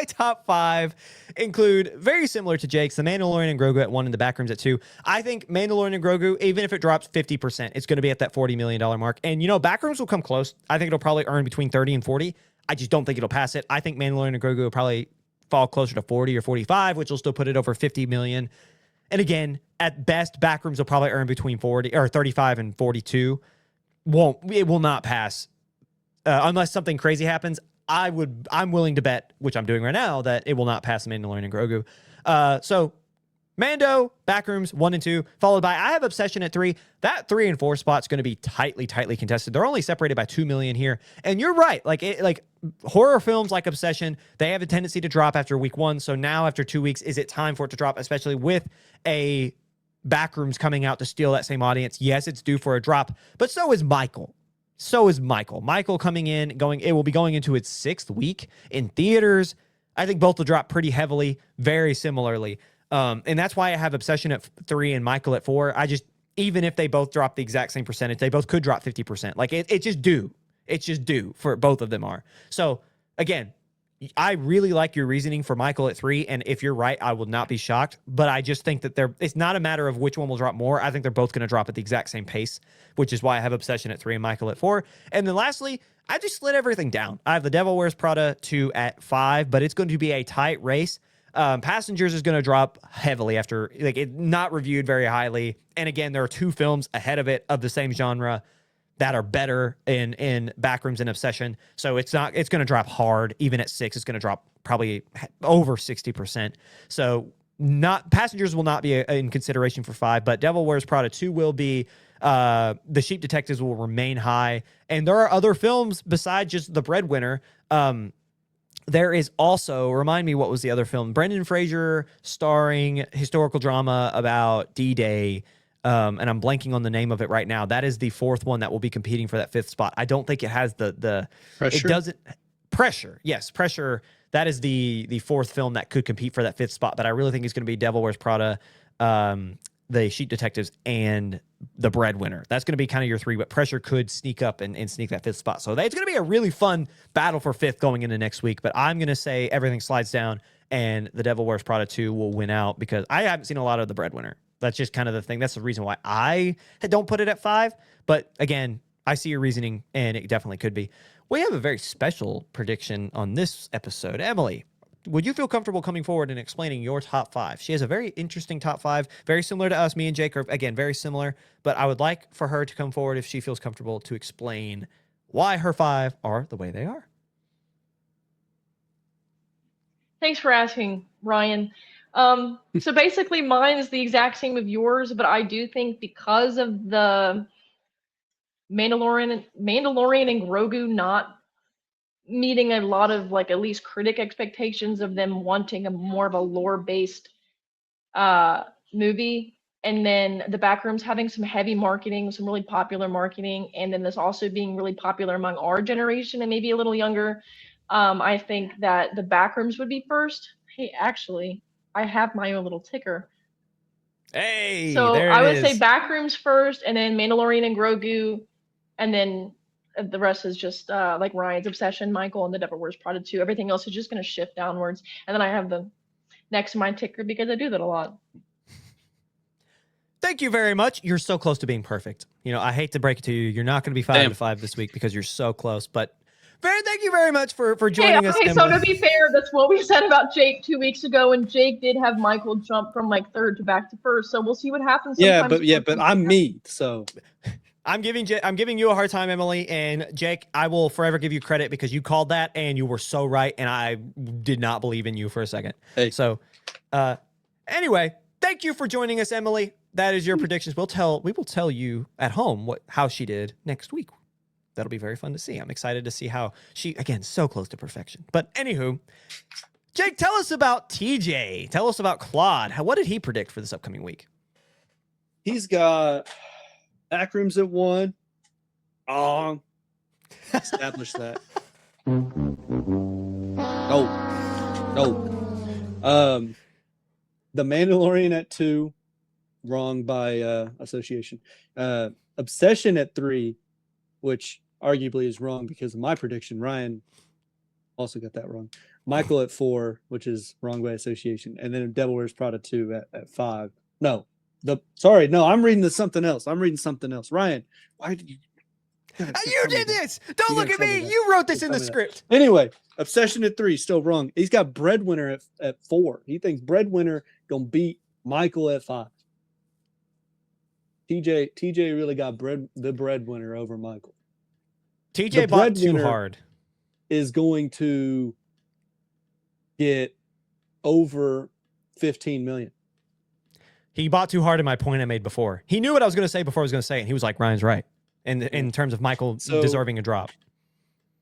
top 5 include, very similar to Jake's, The Mandalorian and Grogu at 1 and The Backrooms at 2. I think Mandalorian and Grogu, even if it drops 50%, it's going to be at that $40 million mark. And Backrooms will come close. I think it'll probably earn between 30 and 40. I just don't think it'll pass it. I think Mandalorian and Grogu will probably fall closer to 40 or 45, which will still put it over 50 million. And again, at best, Backrooms will probably earn between 40 or 35 and 42. It will not pass unless something crazy happens. I'm willing to bet, which I'm doing right now, that it will not pass Mandalorian and Grogu. So Mando, Backrooms 1 and 2, followed by I have Obsession at 3. That 3 and 4 spot's going to be tightly contested. They're only separated by 2 million here. And you're right. Like horror films like Obsession, they have a tendency to drop after week 1. So now after 2 weeks, is it time for it to drop, especially with a Backrooms coming out to steal that same audience? Yes, it's due for a drop, but so is Michael. Michael coming in, it will be going into its 6th week in theaters. I think both will drop pretty heavily, very similarly. And that's why I have Obsession at 3 and Michael at 4. Even if they both drop the exact same percentage, they both could drop 50%. Like it's just due. It's just due for both of them are. So again, I really like your reasoning for Michael at 3. And if you're right, I will not be shocked, but I just think that it's not a matter of which one will drop more. I think they're both going to drop at the exact same pace, which is why I have Obsession at 3 and Michael at 4. And then lastly, I just split everything down. I have The Devil Wears Prada 2 at 5, but it's going to be a tight race. Passengers is going to drop heavily after not reviewed very highly. And again, there are 2 films ahead of it of the same genre that are better in Backrooms and Obsession. So it's going to drop hard. Even at 6, it's going to drop probably over 60%. So Passengers will not be in consideration for 5, but Devil Wears Prada 2 will be. The Sheep Detectives will remain high. And there are other films besides just The Breadwinner. There is also, remind me, what was the other film? Brendan Fraser starring historical drama about D-Day. And I'm blanking on the name of it right now. That is the 4th one that will be competing for that 5th spot. I don't think it has the Pressure. It doesn't. Pressure. Yes. Pressure. That is the 4th film that could compete for that 5th spot. But I really think it's going to be Devil Wears Prada, The Sheep Detectives, and The Breadwinner. That's going to be kind of your 3, but Pressure could sneak up and sneak that 5th spot. So it's going to be a really fun battle for 5th going into next week. But I'm going to say everything slides down and The Devil Wears Prada 2 will win out because I haven't seen a lot of The Breadwinner. That's just kind of the thing. That's the reason why I don't put it at 5. But again, I see your reasoning, and it definitely could be. We have a very special prediction on this episode. Emily, would you feel comfortable coming forward and explaining your top 5? She has a very interesting top 5, very similar to us. Me and Jake are, again, very similar, but I would like for her to come forward if she feels comfortable to explain why her 5 are the way they are. Thanks for asking, Ryan. So basically mine is the exact same of yours, but I do think because of the Mandalorian and Grogu not meeting a lot of at least critic expectations of them wanting a more of a lore-based movie, and then the Backrooms having some heavy marketing, some really popular marketing, and then this also being really popular among our generation and maybe a little younger, I think that the Backrooms would be first. Hey, actually, I have my own little ticker. Hey, so there I it would is. say Backrooms first, and then Mandalorian and Grogu and then the rest is just like Ryan's Obsession, Michael, and The Devil Wears Prada 2. Everything else is just going to shift downwards, and then I have the next to my ticker because I do that a lot. Thank you very much. You're so close to being perfect. You know, I hate to break it to you. You're not going to be 5 to 5 this week because you're so close. But thank you very much for joining us. Okay, so to be fair, that's what we said about Jake 2 weeks ago, and Jake did have Michael jump from like third to back to first. So we'll see what happens. Yeah, but I'm me. So I'm giving you a hard time, Emily, and Jake. I will forever give you credit because you called that and you were so right, and I did not believe in you for a second. Hey. So, anyway, thank you for joining us, Emily. That is your predictions. We will tell you at home how she did next week. That'll be very fun to see. I'm excited to see how she, again, so close to perfection. But anywho, Jake, tell us about TJ. Tell us about Claude. What did he predict for this upcoming week? He's got Backrooms at 1. Oh, establish that. No. The Mandalorian at 2. Wrong by association. Obsession at 3, which arguably is wrong because of my prediction. Ryan also got that wrong. Michael at 4, which is wrong by association. And then Devil Wears Prada 2 at 5. No. I'm reading something else. Ryan, why did you? You did this. Don't look at me. You wrote this in the script. Anyway, Obsession at 3, still wrong. He's got Breadwinner at 4. He thinks Breadwinner gonna beat Michael at 5. TJ really got the Breadwinner over Michael. TJ bought too hard. Is going to get over 15 million. He bought too hard in my point I made before. He knew what I was going to say before I was going to say it. And he was like, Ryan's right. In terms of Michael deserving a drop.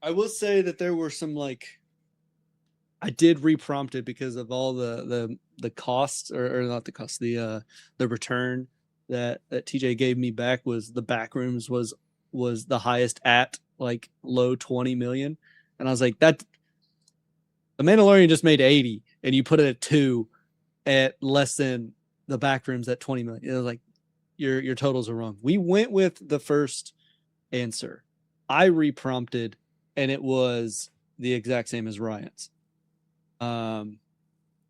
I will say that there were some I did reprompt it because of all the costs or not the cost, the return that TJ gave me back was the Backrooms was the highest at like low 20 million. And I was like, that the Mandalorian just made 80 and you put it at 2 at less than the Backrooms at 20 million. It was like, your totals are wrong. We went with the first answer. I reprompted and it was the exact same as Ryan's.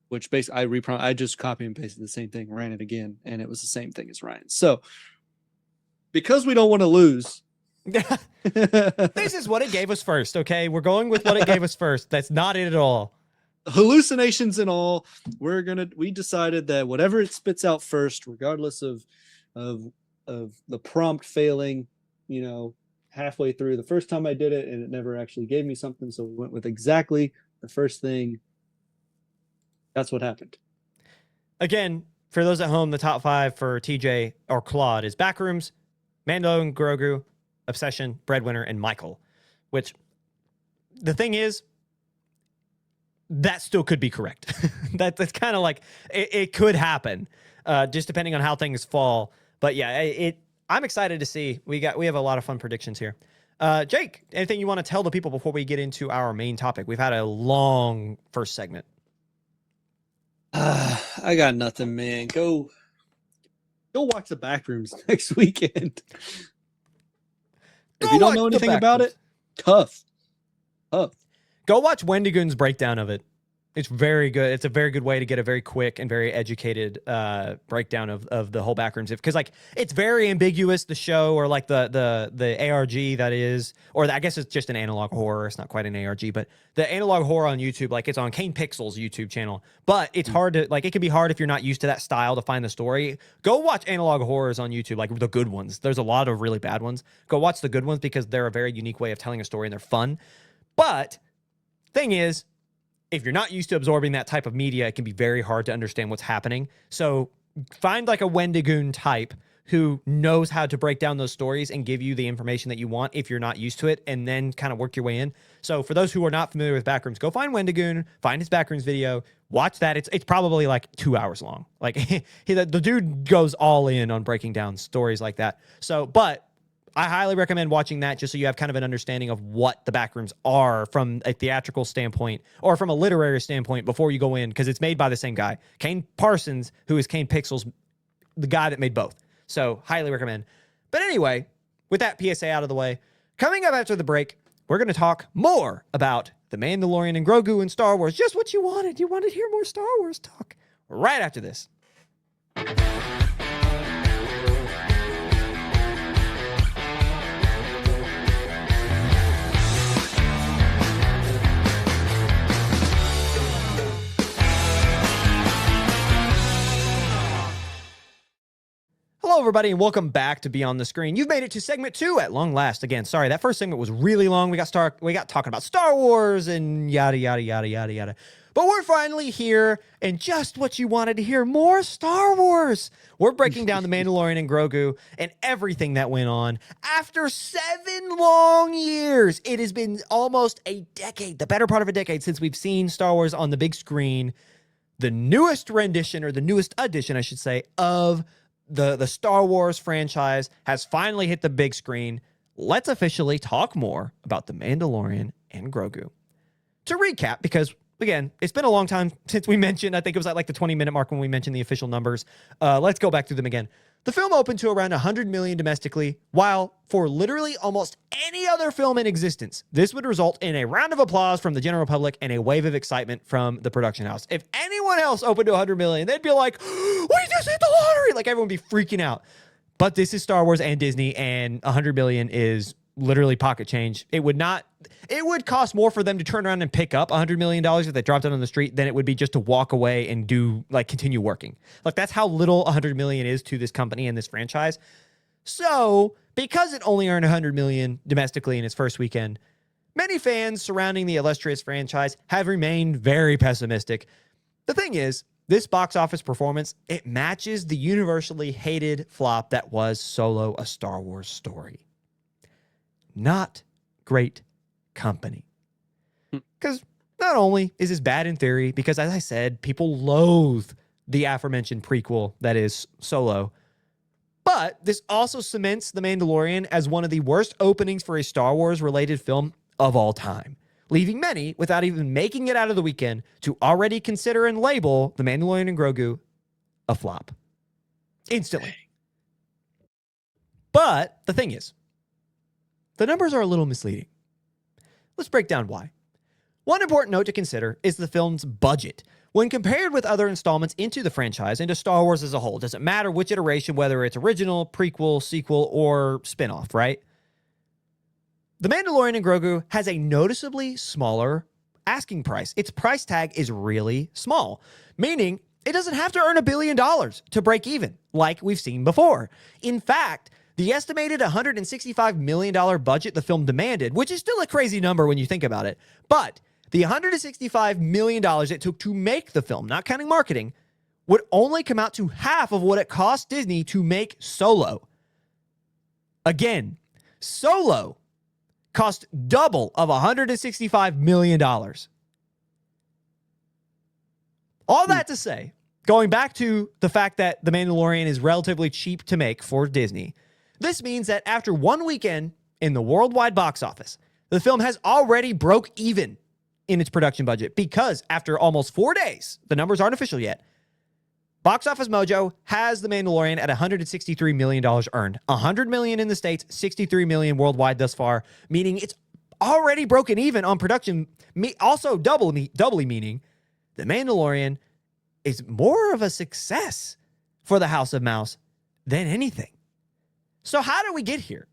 Which basically I just copy and pasted the same thing, ran it again, and it was the same thing as Ryan's. So because we don't want to lose. This is what it gave us first, okay? We're going with what it gave us first. That's not it at all. Hallucinations and all. We decided that whatever it spits out first, regardless of the prompt failing, halfway through the first time I did it, and it never actually gave me something. So we went with exactly the first thing. That's what happened. Again, for those at home, the top 5 for TJ or Claude is Backrooms, Mandalorian and Grogu, Obsession, Breadwinner, and Michael. Which, the thing is, that still could be correct. That's kind of like, it could happen, just depending on how things fall. But yeah, I'm excited to see. We have a lot of fun predictions here. Jake, anything you want to tell the people before we get into our main topic? We've had a long first segment. I got nothing, man. Go watch the Backrooms next weekend. If you don't know anything about it, tough. Go watch Wendigoon's breakdown of it. It's very good. It's a very good way to get a very quick and very educated breakdown of the whole Backrooms. Because it's very ambiguous, the show, or like the ARG that is, or I guess it's just an analog horror. It's not quite an ARG, but the analog horror on YouTube, it's on Kane Pixel's YouTube channel. But it's hard to it can be hard if you're not used to that style to find the story. Go watch analog horrors on YouTube, like the good ones. There's a lot of really bad ones. Go watch the good ones because they're a very unique way of telling a story and they're fun. But thing is, if you're not used to absorbing that type of media, it can be very hard to understand what's happening. So find like a Wendigoon type who knows how to break down those stories and give you the information that you want if you're not used to it, and then kind of work your way in. So for those who are not familiar with Backrooms, go find Wendigoon, find his Backrooms video, watch that. It's probably like 2 hours long. Like the dude goes all in on breaking down stories like that. So, but I highly recommend watching that just so you have kind of an understanding of what the Backrooms are from a theatrical standpoint or from a literary standpoint before you go in, because it's made by the same guy, Kane Parsons, who is Kane Pixel's, the guy that made both. So highly recommend. But anyway, with that PSA out of the way, coming up after the break, we're going to talk more about The Mandalorian and Grogu and Star Wars. Just what you wanted. You wanted to hear more Star Wars talk. Right after this. Hello, everybody, and welcome back to Beyond the Screen. You've made it to segment 2 at long last. Again, sorry, that first segment was really long. We got talking about Star Wars and yada, yada, yada, yada, yada. But we're finally here, and just what you wanted to hear, more Star Wars. We're breaking down The Mandalorian and Grogu and everything that went on. After 7 long years, it has been almost a decade, the better part of a decade, since we've seen Star Wars on the big screen. The newest rendition, or the newest edition, I should say, of the Star Wars franchise has finally hit the big screen. Let's officially talk more about The Mandalorian and Grogu. To recap, because again, it's been a long time since we mentioned, I think it was at like the 20-minute mark when we mentioned the official numbers. Let's go back through them again. The film opened to around 100 million domestically, while for literally almost any other film in existence, this would result in a round of applause from the general public and a wave of excitement from the production house. If anyone else opened to 100 million, they'd be like, we just hit the lottery! Like, everyone would be freaking out. But this is Star Wars and Disney, and 100 million is literally pocket change. It would cost more for them to turn around and pick up $100 million if they dropped it on the street than it would be just to walk away and continue working. Like, that's how little 100 million is to this company and this franchise. So, because it only earned 100 million domestically in its first weekend, many fans surrounding the illustrious franchise have remained very pessimistic. The thing is, this box office performance, it matches the universally hated flop that was Solo: A Star Wars Story. Not great company. Because not only is this bad in theory, because as I said, people loathe the aforementioned prequel that is Solo, but this also cements The Mandalorian as one of the worst openings for a Star Wars related film of all time, leaving many without even making it out of the weekend to already consider and label The Mandalorian and Grogu a flop. Instantly. But the thing is, the numbers are a little misleading. Let's break down why. One important note to consider is the film's budget. When compared with other installments into the franchise and to Star Wars as a whole, doesn't matter which iteration, whether it's original, prequel, sequel, or spin-off, right? The Mandalorian and Grogu has a noticeably smaller asking price. Its price tag is really small, meaning it doesn't have to earn $1 billion to break even, like we've seen before. In fact, the estimated $165 million budget the film demanded, which is still a crazy number when you think about it, but the $165 million it took to make the film, not counting marketing, would only come out to half of what it cost Disney to make Solo. Again, Solo cost double of $165 million. All that to say, going back to the fact that The Mandalorian is relatively cheap to make for Disney, this means that after one weekend in the worldwide box office, the film has already broke even in its production budget because after almost 4 days, the numbers aren't official yet, Box Office Mojo has The Mandalorian at $163 million earned. $100 million in the States, $63 million worldwide thus far, meaning it's already broken even on production. Also doubly meaning The Mandalorian is more of a success for the House of Mouse than anything. So how did we get here?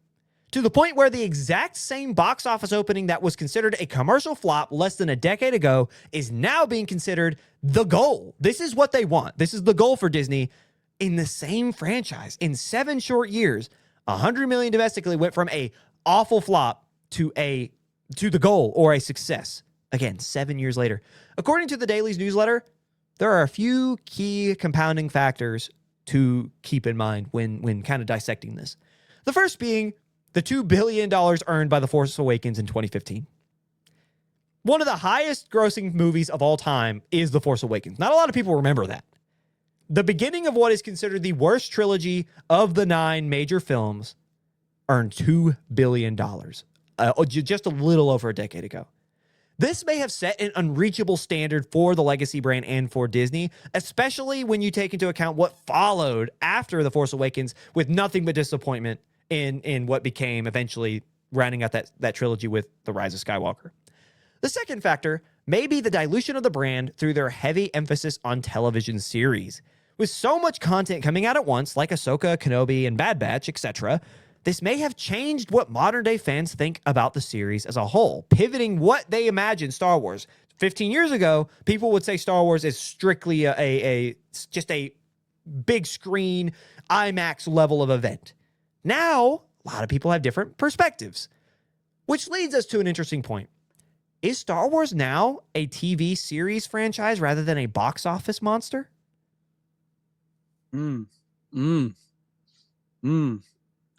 To the point where the exact same box office opening that was considered a commercial flop less than a decade ago is now being considered the goal. This is what they want. This is the goal for Disney in the same franchise. In 7 short years, 100 million domestically went from a awful flop to the goal or a success. Again, 7 years later. According to the Daily's newsletter, there are a few key compounding factors to keep in mind when kind of dissecting this. The first being the $2 billion earned by The Force Awakens in 2015. One of the highest grossing movies of all time is The Force Awakens. Not a lot of people remember that. The beginning of what is considered the worst trilogy of the 9 major films earned $2 billion, just a little over a decade ago. This may have set an unreachable standard for the legacy brand and for Disney, especially when you take into account what followed after The Force Awakens with nothing but disappointment in what became eventually rounding out that trilogy with The Rise of Skywalker. The second factor may be the dilution of the brand through their heavy emphasis on television series. With so much content coming out at once, like Ahsoka, Kenobi, and Bad Batch, etc., this may have changed what modern-day fans think about the series as a whole, pivoting what they imagine Star Wars. 15 years ago, people would say Star Wars is strictly just a big screen, IMAX level of event. Now, a lot of people have different perspectives, which leads us to an interesting point. Is Star Wars now a TV series franchise rather than a box office monster?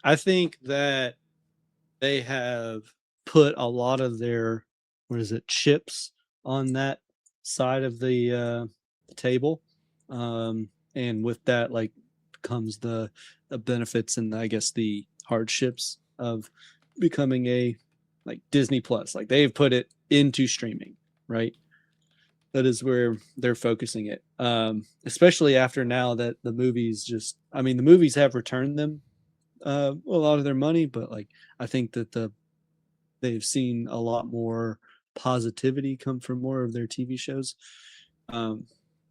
I think that they have put a lot of their, chips on that side of the table. And with that, like, comes the benefits and I guess the hardships of becoming a like Disney Plus. Like, they've put it into streaming, right? That is where they're focusing it. Especially after now that the movies the movies have returned them a lot of their money, but like I think that they've seen a lot more positivity come from more of their TV shows.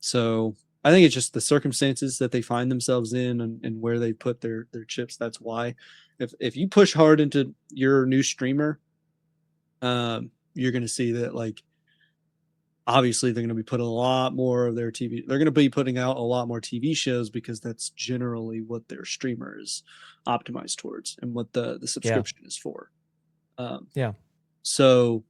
So I think it's just the circumstances that they find themselves in and where they put their chips. That's why if you push hard into your new streamer, you're going to see that, like, obviously they're going to be putting a lot more of their TV. They're going to be putting out a lot more TV shows because that's generally what their streamer is optimized towards and what the subscription is for. So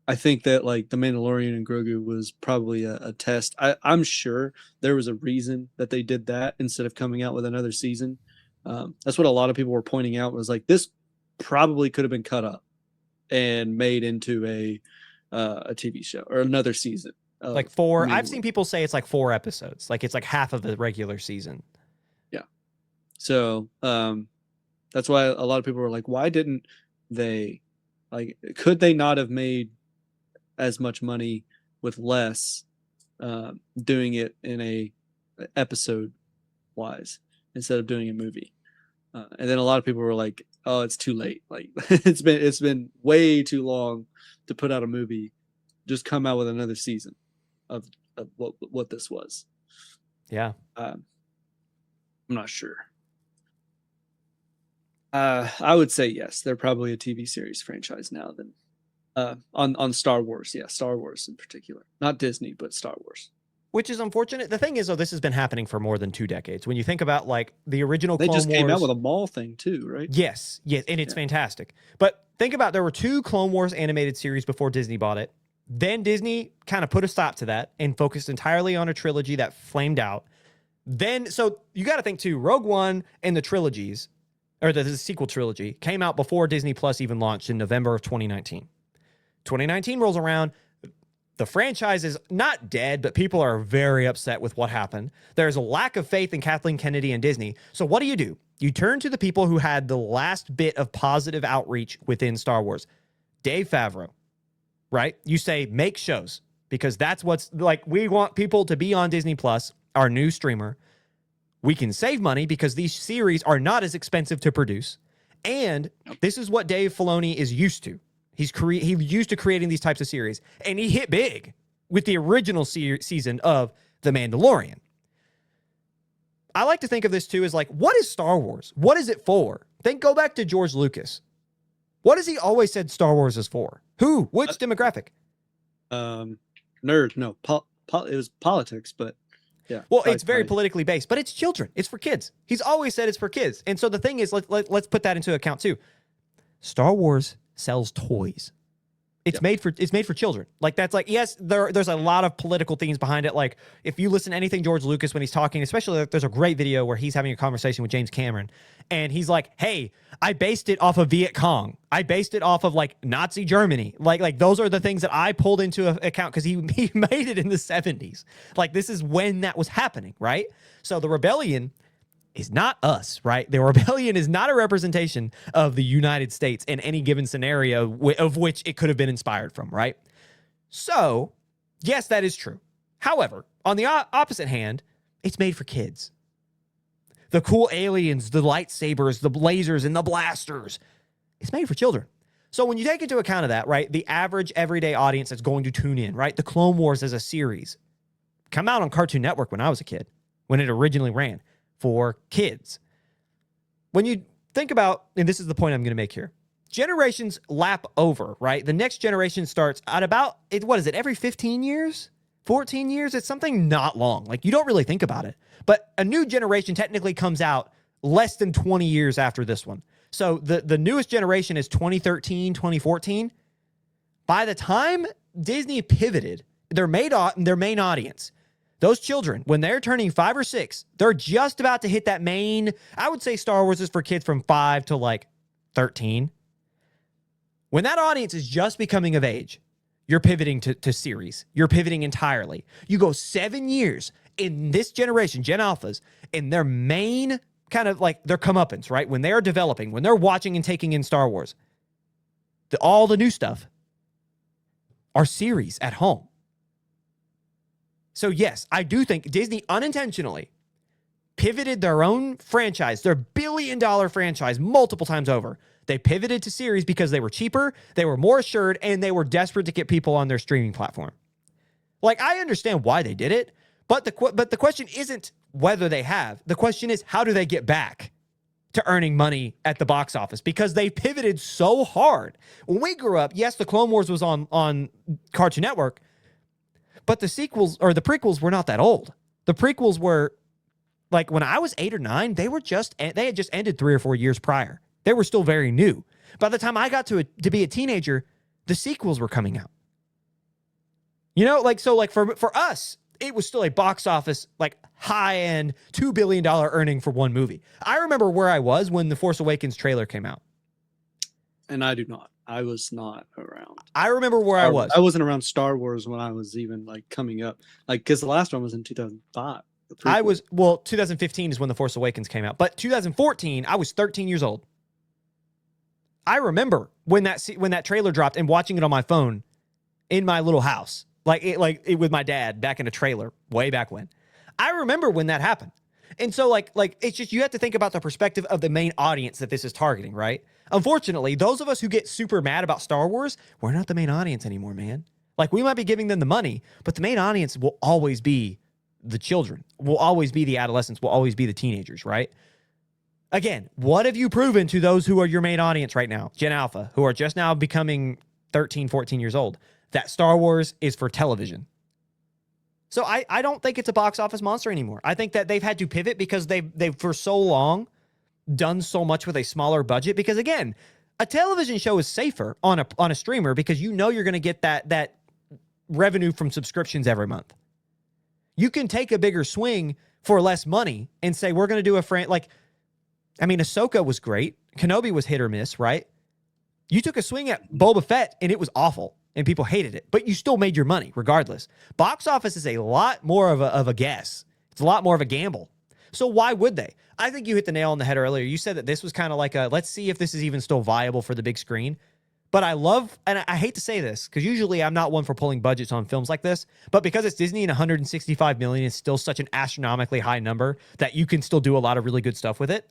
I think that, like, the Mandalorian and Grogu was probably a test. I'm sure there was a reason that they did that instead of coming out with another season. That's what a lot of people were pointing out, was like, this probably could have been cut up and made into a TV show or another season. Like 4. I've seen people say it's like 4 episodes. Like, it's like half of the regular season. Yeah. So that's why a lot of people were like, why didn't they, like, could they not have made as much money with less, doing it in a episode wise instead of doing a movie? And then a lot of people were like, oh, it's too late. Like, it's been way too long to put out a movie. Just come out with another season of what this was. Yeah. I'm not sure. I would say yes. They're probably a TV series franchise now than on Star Wars. Yeah, Star Wars in particular. Not Disney, but Star Wars. Which is unfortunate. The thing is, though, this has been happening for more than 2 decades. When you think about, like, the original They Clone just Wars, came out with a mall thing too, right? Yes, and it's fantastic. But think about, there were 2 Clone Wars animated series before Disney bought it. Then Disney kind of put a stop to that and focused entirely on a trilogy that flamed out. Then, so you got to think too, Rogue One and the trilogies, or the sequel trilogy, came out before Disney Plus even launched in November of 2019. 2019 rolls around. The franchise is not dead, but people are very upset with what happened. There's a lack of faith in Kathleen Kennedy and Disney. So what do? You turn to the people who had the last bit of positive outreach within Star Wars. Dave Favreau, right? You say, make shows, because that's what's, like, we want people to be on Disney Plus, our new streamer. We can save money because these series are not as expensive to produce. And this is what Dave Filoni is used to. He's used to creating these types of series, and he hit big with the original season of The Mandalorian. I like to think of this too as, like, what is Star Wars? What is it for? Go back to George Lucas. What has he always said Star Wars is for? Who? Which demographic? Nerd. No, it was politics, but yeah. Well, it's very politically based, but it's children. It's for kids. He's always said it's for kids. And so the thing is, let's put that into account too. Star Wars sells toys. It's made for children. Like, that's, like, yes, there's a lot of political themes behind it. Like, if you listen to anything George Lucas when he's talking, especially, there's a great video where he's having a conversation with James Cameron, and he's like, hey, I based it off of Viet Cong. I based it off of, like, Nazi Germany. Like those are the things that I pulled into account because he made it in the 70s. Like, this is when that was happening, right? So the rebellion is not us, right? The rebellion is not a representation of the United States in any given scenario of which it could have been inspired from, right? So, yes, that is true. However, on the opposite hand, it's made for kids. the cool aliens, the lightsabers, the lasers, and the blasters. It's made for children. So when you take into account of that, right, the average everyday audience that's going to tune in, right, the Clone Wars as a series come out on Cartoon Network when I was a kid, when it originally ran for kids. When you think about, and this is the point I'm going to make here, generations lap over, right? The next generation starts at about, what is it, every 15 years? 14 years? It's something not long. Like, you don't really think about it. But a new generation technically comes out less than 20 years after this one. So the newest generation is 2013, 2014. By the time Disney pivoted their main audience, those children, when they're turning 5 or 6, they're just about to hit that main, I would say Star Wars is for kids from 5 to like 13. When that audience is just becoming of age, you're pivoting to series. You're pivoting entirely. You go 7 years in this generation, Gen Alphas, in their main kind of like their comeuppance, right? When they are developing, when they're watching and taking in Star Wars, all the new stuff are series at home. So yes, I do think Disney unintentionally pivoted their own franchise, their billion-dollar franchise, multiple times over. They pivoted to series because they were cheaper, they were more assured, and they were desperate to get people on their streaming platform. Like, I understand why they did it, but the question isn't whether they have. The question is, how do they get back to earning money at the box office? Because they pivoted so hard. When we grew up, yes, the Clone Wars was on Cartoon Network, but the sequels or the prequels were not that old. The prequels were, like, when I was 8 or 9, they had just ended 3 or 4 years prior. They were still very new. By the time I got to be a teenager, the sequels were coming out. You know, like, so like for us, it was still a box office, like, high-end $2 billion earning for one movie. I remember where I was when The Force Awakens trailer came out. And I do not. I was not around. I remember where I was. I wasn't around Star Wars when I was even, like, coming up. Like, because the last one was in 2005. 2015 is when The Force Awakens came out. But 2014, I was 13 years old. I remember when that trailer dropped and watching it on my phone in my little house. Like it with my dad back in a trailer way back when. I remember when that happened. And so like it's just, you have to think about the perspective of the main audience that this is targeting, right? Unfortunately, those of us who get super mad about Star Wars, we're not the main audience anymore, man. Like, we might be giving them the money, but the main audience will always be the children, will always be the adolescents, will always be the teenagers, right? Again, what have you proven to those who are your main audience right now, Gen Alpha, who are just now becoming 13, 14 years old? That Star Wars is for television. So I don't think it's a box office monster anymore. I think that they've had to pivot because they've for so long done so much with a smaller budget. Because again, a television show is safer on a streamer because you know you're going to get that revenue from subscriptions every month. You can take a bigger swing for less money and say, we're going to do Ahsoka was great. Kenobi was hit or miss, right? You took a swing at Boba Fett and it was awful. And people hated it, but you still made your money regardless. Box office is a lot more of a guess. It's a lot more of a gamble. So why would they? I think you hit the nail on the head earlier. You said that this was kind of like let's see if this is even still viable for the big screen. But I love, and I hate to say this, because usually I'm not one for pulling budgets on films like this, but because it's Disney and 165 million is still such an astronomically high number that you can still do a lot of really good stuff with it.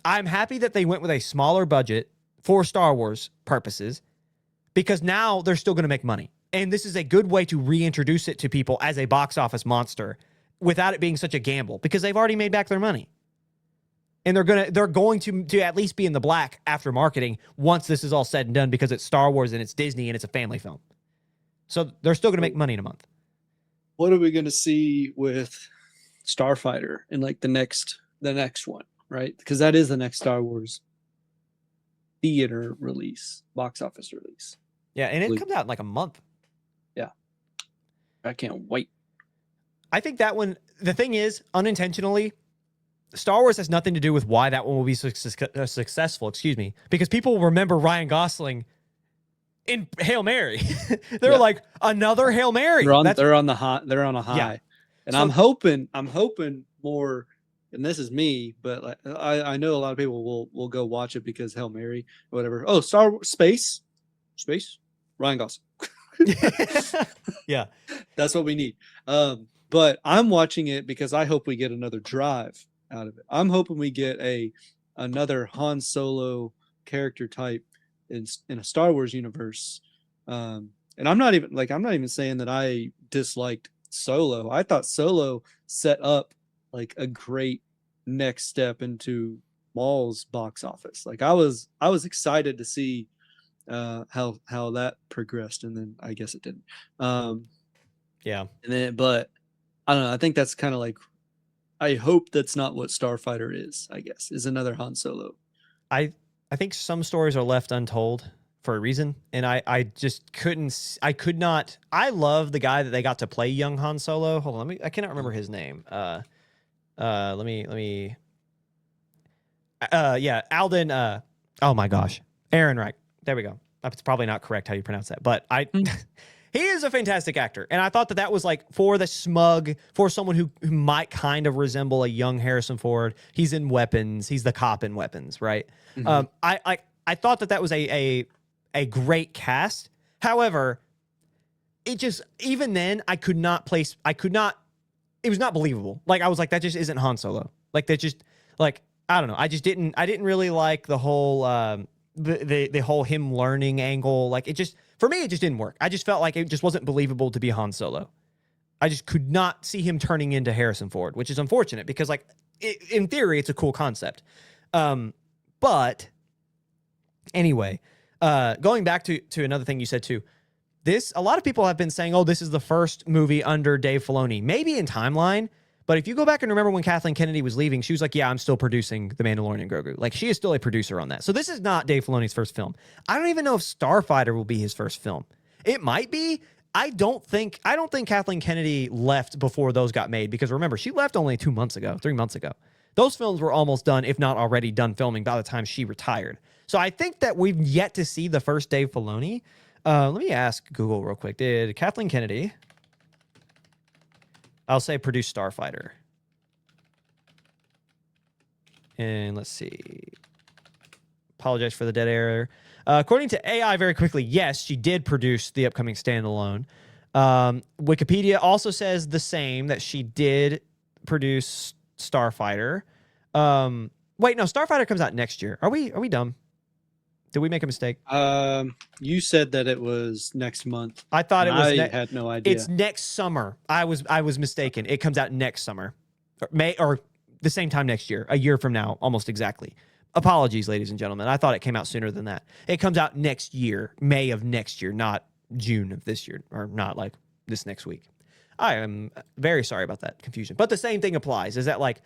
I'm happy that they went with a smaller budget for Star Wars purposes, because now they're still going to make money. And this is a good way to reintroduce it to people as a box office monster without it being such a gamble, because they've already made back their money. And they're going to at least be in the black after marketing once this is all said and done, because it's Star Wars and it's Disney and it's a family film. So they're still going to make money in a month. What are we going to see with Starfighter in like the next one, right? Because that is the next Star Wars theater release, box office release. Yeah, and it comes out in like a month. Yeah. I can't wait. I think that one, the thing is, unintentionally, Star Wars has nothing to do with why that one will be successful, because people remember Ryan Gosling in Hail Mary. They're like, another Hail Mary. They're on a high. Yeah. And so, I'm hoping more, and this is me, but like, I know a lot of people will go watch it because Hail Mary or whatever. Oh, Space, Ryan Gosling. Yeah. That's what we need. But I'm watching it because I hope we get another Drive out of it. I'm hoping we get another Han Solo character type in a Star Wars universe. And I'm not even saying that I disliked Solo. I thought Solo set up like a great next step into Maul's box office. Like I was excited to see how that progressed, and then I guess it didn't. Yeah. And then, but I don't know. I think that's kind of like, I hope that's not what Starfighter is. I guess is another Han Solo. I think some stories are left untold for a reason, and I just could not. I love the guy that they got to play young Han Solo. Hold on, I cannot remember his name. Let me. Yeah, Alden. Oh my gosh, Aaron Reich. There we go. It's probably not correct how you pronounce that, but he is a fantastic actor, and I thought that was like for someone who might kind of resemble a young Harrison Ford. He's in Weapons. He's the cop in Weapons, right? Mhm. I thought that was a great cast. However, it just, even then I could not. It was not believable. Like I was like, that just isn't Han Solo. Like that just, like, I don't know. I didn't really like the whole the whole him learning angle. Like it just, for me, it just didn't work. I just felt like it just wasn't believable to be Han Solo. I just could not see him turning into Harrison Ford, which is unfortunate because, like, in theory, it's a cool concept. But anyway, going back to another thing you said too, a lot of people have been saying, oh, this is the first movie under Dave Filoni, maybe in timeline. But if you go back and remember when Kathleen Kennedy was leaving, she was like, yeah, I'm still producing The Mandalorian and Grogu. Like, she is still a producer on that. So this is not Dave Filoni's first film. I don't even know if Starfighter will be his first film. It might be. I don't think Kathleen Kennedy left before those got made, because remember, she left only 3 months ago. Those films were almost done, if not already done filming by the time she retired. So I think that we've yet to see the first Dave Filoni. Let me ask Google real quick. Did Kathleen Kennedy, I'll say, produce Starfighter? And let's see. Apologize for the dead air. According to AI, very quickly, yes, she did produce the upcoming standalone. Wikipedia also says the same, that she did produce Starfighter. Wait, no, Starfighter comes out next year. Are we dumb? Did we make a mistake? You said that it was next month. I thought it was. I had no idea. It's next summer. I was mistaken. It comes out next summer, or the same time next year, a year from now, almost exactly. Apologies, ladies and gentlemen. I thought it came out sooner than that. It comes out next year, May of next year, not June of this year, or not like this next week. I am very sorry about that confusion. But the same thing applies, is that, like,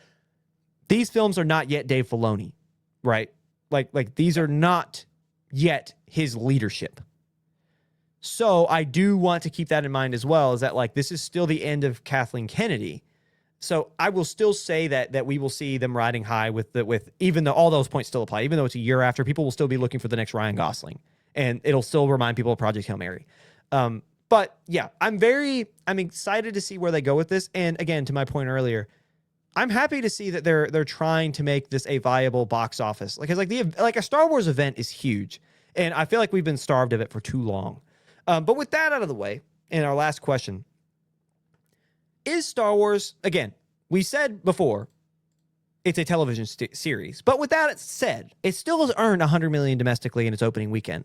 these films are not yet Dave Filoni, right? Like these are not yet his leadership. So I do want to keep that in mind as well, is that, like, this is still the end of Kathleen Kennedy. So I will still say that we will see them riding high with even though all those points still apply, even though it's a year after, people will still be looking for the next Ryan Gosling, and it'll still remind people of Project Hail Mary. But yeah, I'm excited to see where they go with this. And again, to my point earlier, I'm happy to see that they're trying to make this a viable box office. Like a Star Wars event is huge, and I feel like we've been starved of it for too long. But with that out of the way, and our last question. Is Star Wars, again, we said before, it's a television series. But with that said, it still has earned $100 million domestically in its opening weekend.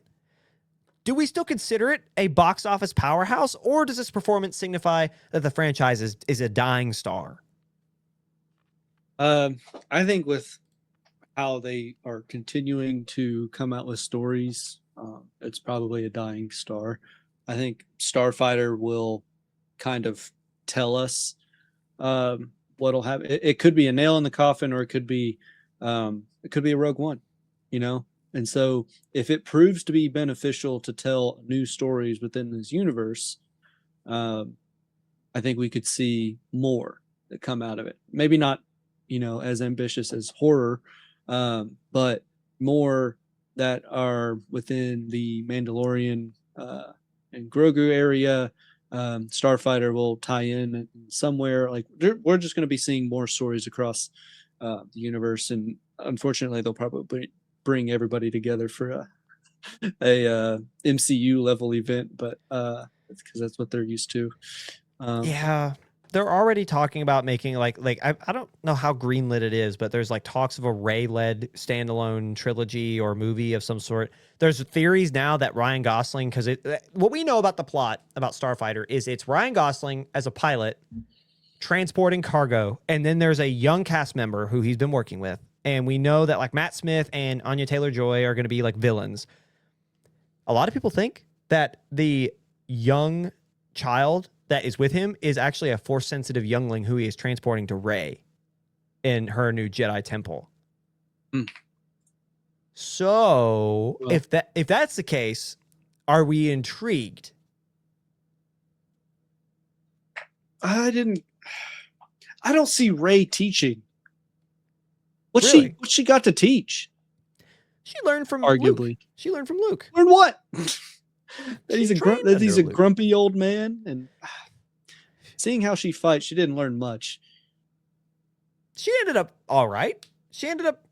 Do we still consider it a box office powerhouse, or does this performance signify that the franchise is a dying star? I think with how they are continuing to come out with stories, it's probably a dying star. I think Starfighter will kind of tell us what'll happen. It could be a nail in the coffin, or it could be a Rogue One, And so if it proves to be beneficial to tell new stories within this universe, I think we could see more that come out of it. Maybe not, as ambitious as horror, but more that are within the Mandalorian and Grogu area. Starfighter will tie in somewhere. Like, we're just going to be seeing more stories across the universe, and unfortunately, they'll probably bring everybody together for a MCU level event, but because that's what they're used to. Yeah, they're already talking about making I don't know how greenlit it is, but there's like talks of a Rey-led standalone trilogy or movie of some sort. There's theories now that Ryan Gosling, because what we know about the plot about Starfighter is it's Ryan Gosling as a pilot transporting cargo, and then there's a young cast member who he's been working with, and we know that like Matt Smith and Anya Taylor-Joy are going to be like villains. A lot of people think that the young child that is with him is actually a Force-sensitive youngling who he is transporting to Rey in her new Jedi temple. So, well, if that's the case, are we intrigued? I don't see Rey teaching. What's she got to teach? She learned from arguably. Luke. She learned from Luke. Learn what? that he's a grumpy old man, and seeing how she fights, she didn't learn much. She ended up all right. She ended up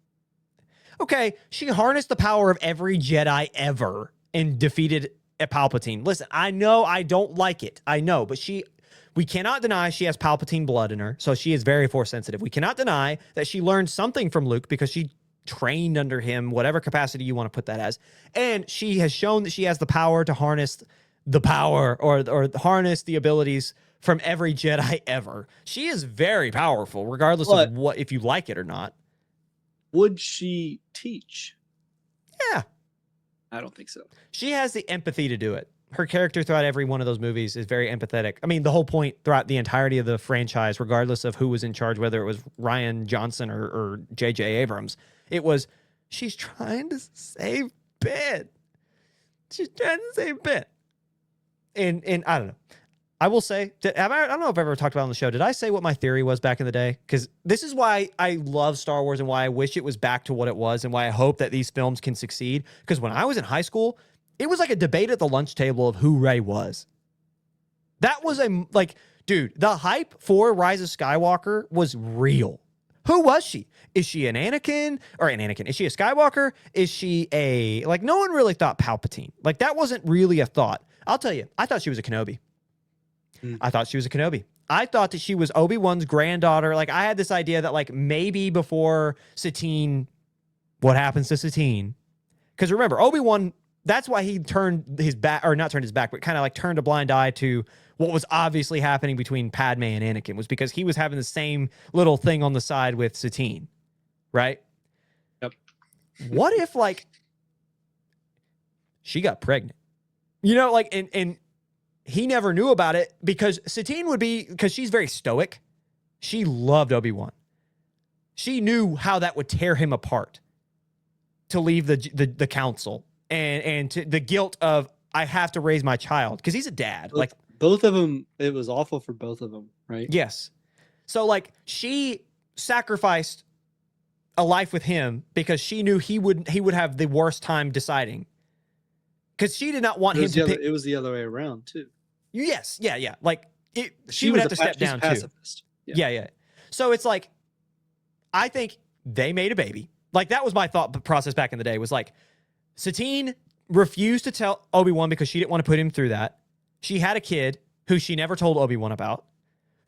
okay. She harnessed the power of every Jedi ever and defeated a Palpatine. Listen, I know I don't like it. I know, but we cannot deny she has Palpatine blood in her, so she is very Force sensitive. We cannot deny that she learned something from Luke because she trained under him, whatever capacity you want to put that as. And she has shown that she has the power to harness the power or harness the abilities from every Jedi ever. She is very powerful, regardless of what, if you like it or not. Would she teach? Yeah. I don't think so. She has the empathy to do it. Her character throughout every one of those movies is very empathetic. I mean, the whole point throughout the entirety of the franchise, regardless of who was in charge, whether it was Rian Johnson or J.J. Abrams, it was, she's trying to save Ben. She's trying to save Ben. And I don't know. I will say, I don't know if I've ever talked about it on the show. Did I say what my theory was back in the day? Because this is why I love Star Wars and why I wish it was back to what it was and why I hope that these films can succeed. Because when I was in high school, it was like a debate at the lunch table of who Rey was. That was dude, the hype for Rise of Skywalker was real. Who was she? Is she an Anakin? Is she a Skywalker? Is she no one really thought Palpatine. Like, that wasn't really a thought. I'll tell you, I thought she was a Kenobi. I thought she was a Kenobi. I thought that she was Obi-Wan's granddaughter. Like, I had this idea that, maybe before Satine, what happens to Satine? Because remember, Obi-Wan, that's why he turned his back, or not turned his back, but kind of turned a blind eye to what was obviously happening between Padme and Anakin, was because he was having the same little thing on the side with Satine, right? Yep. What if, she got pregnant? And he never knew about it because Satine would be, because she's very stoic. She loved Obi-Wan. She knew how that would tear him apart to leave the council and to the guilt of, I have to raise my child because he's a dad. Both of them, it was awful for both of them, right? Yes. So she sacrificed a life with him because she knew he would have the worst time deciding. Because she did not want him to pick. It was the other way around too. Yes. Yeah. She would have to step down too. Yeah. So it's I think they made a baby. That was my thought process back in the day, was Satine refused to tell Obi-Wan because she didn't want to put him through that. She had a kid who she never told Obi-Wan about,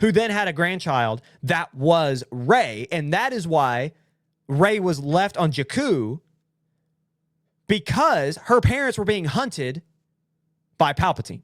who then had a grandchild that was Rey. And that is why Rey was left on Jakku, because her parents were being hunted by Palpatine.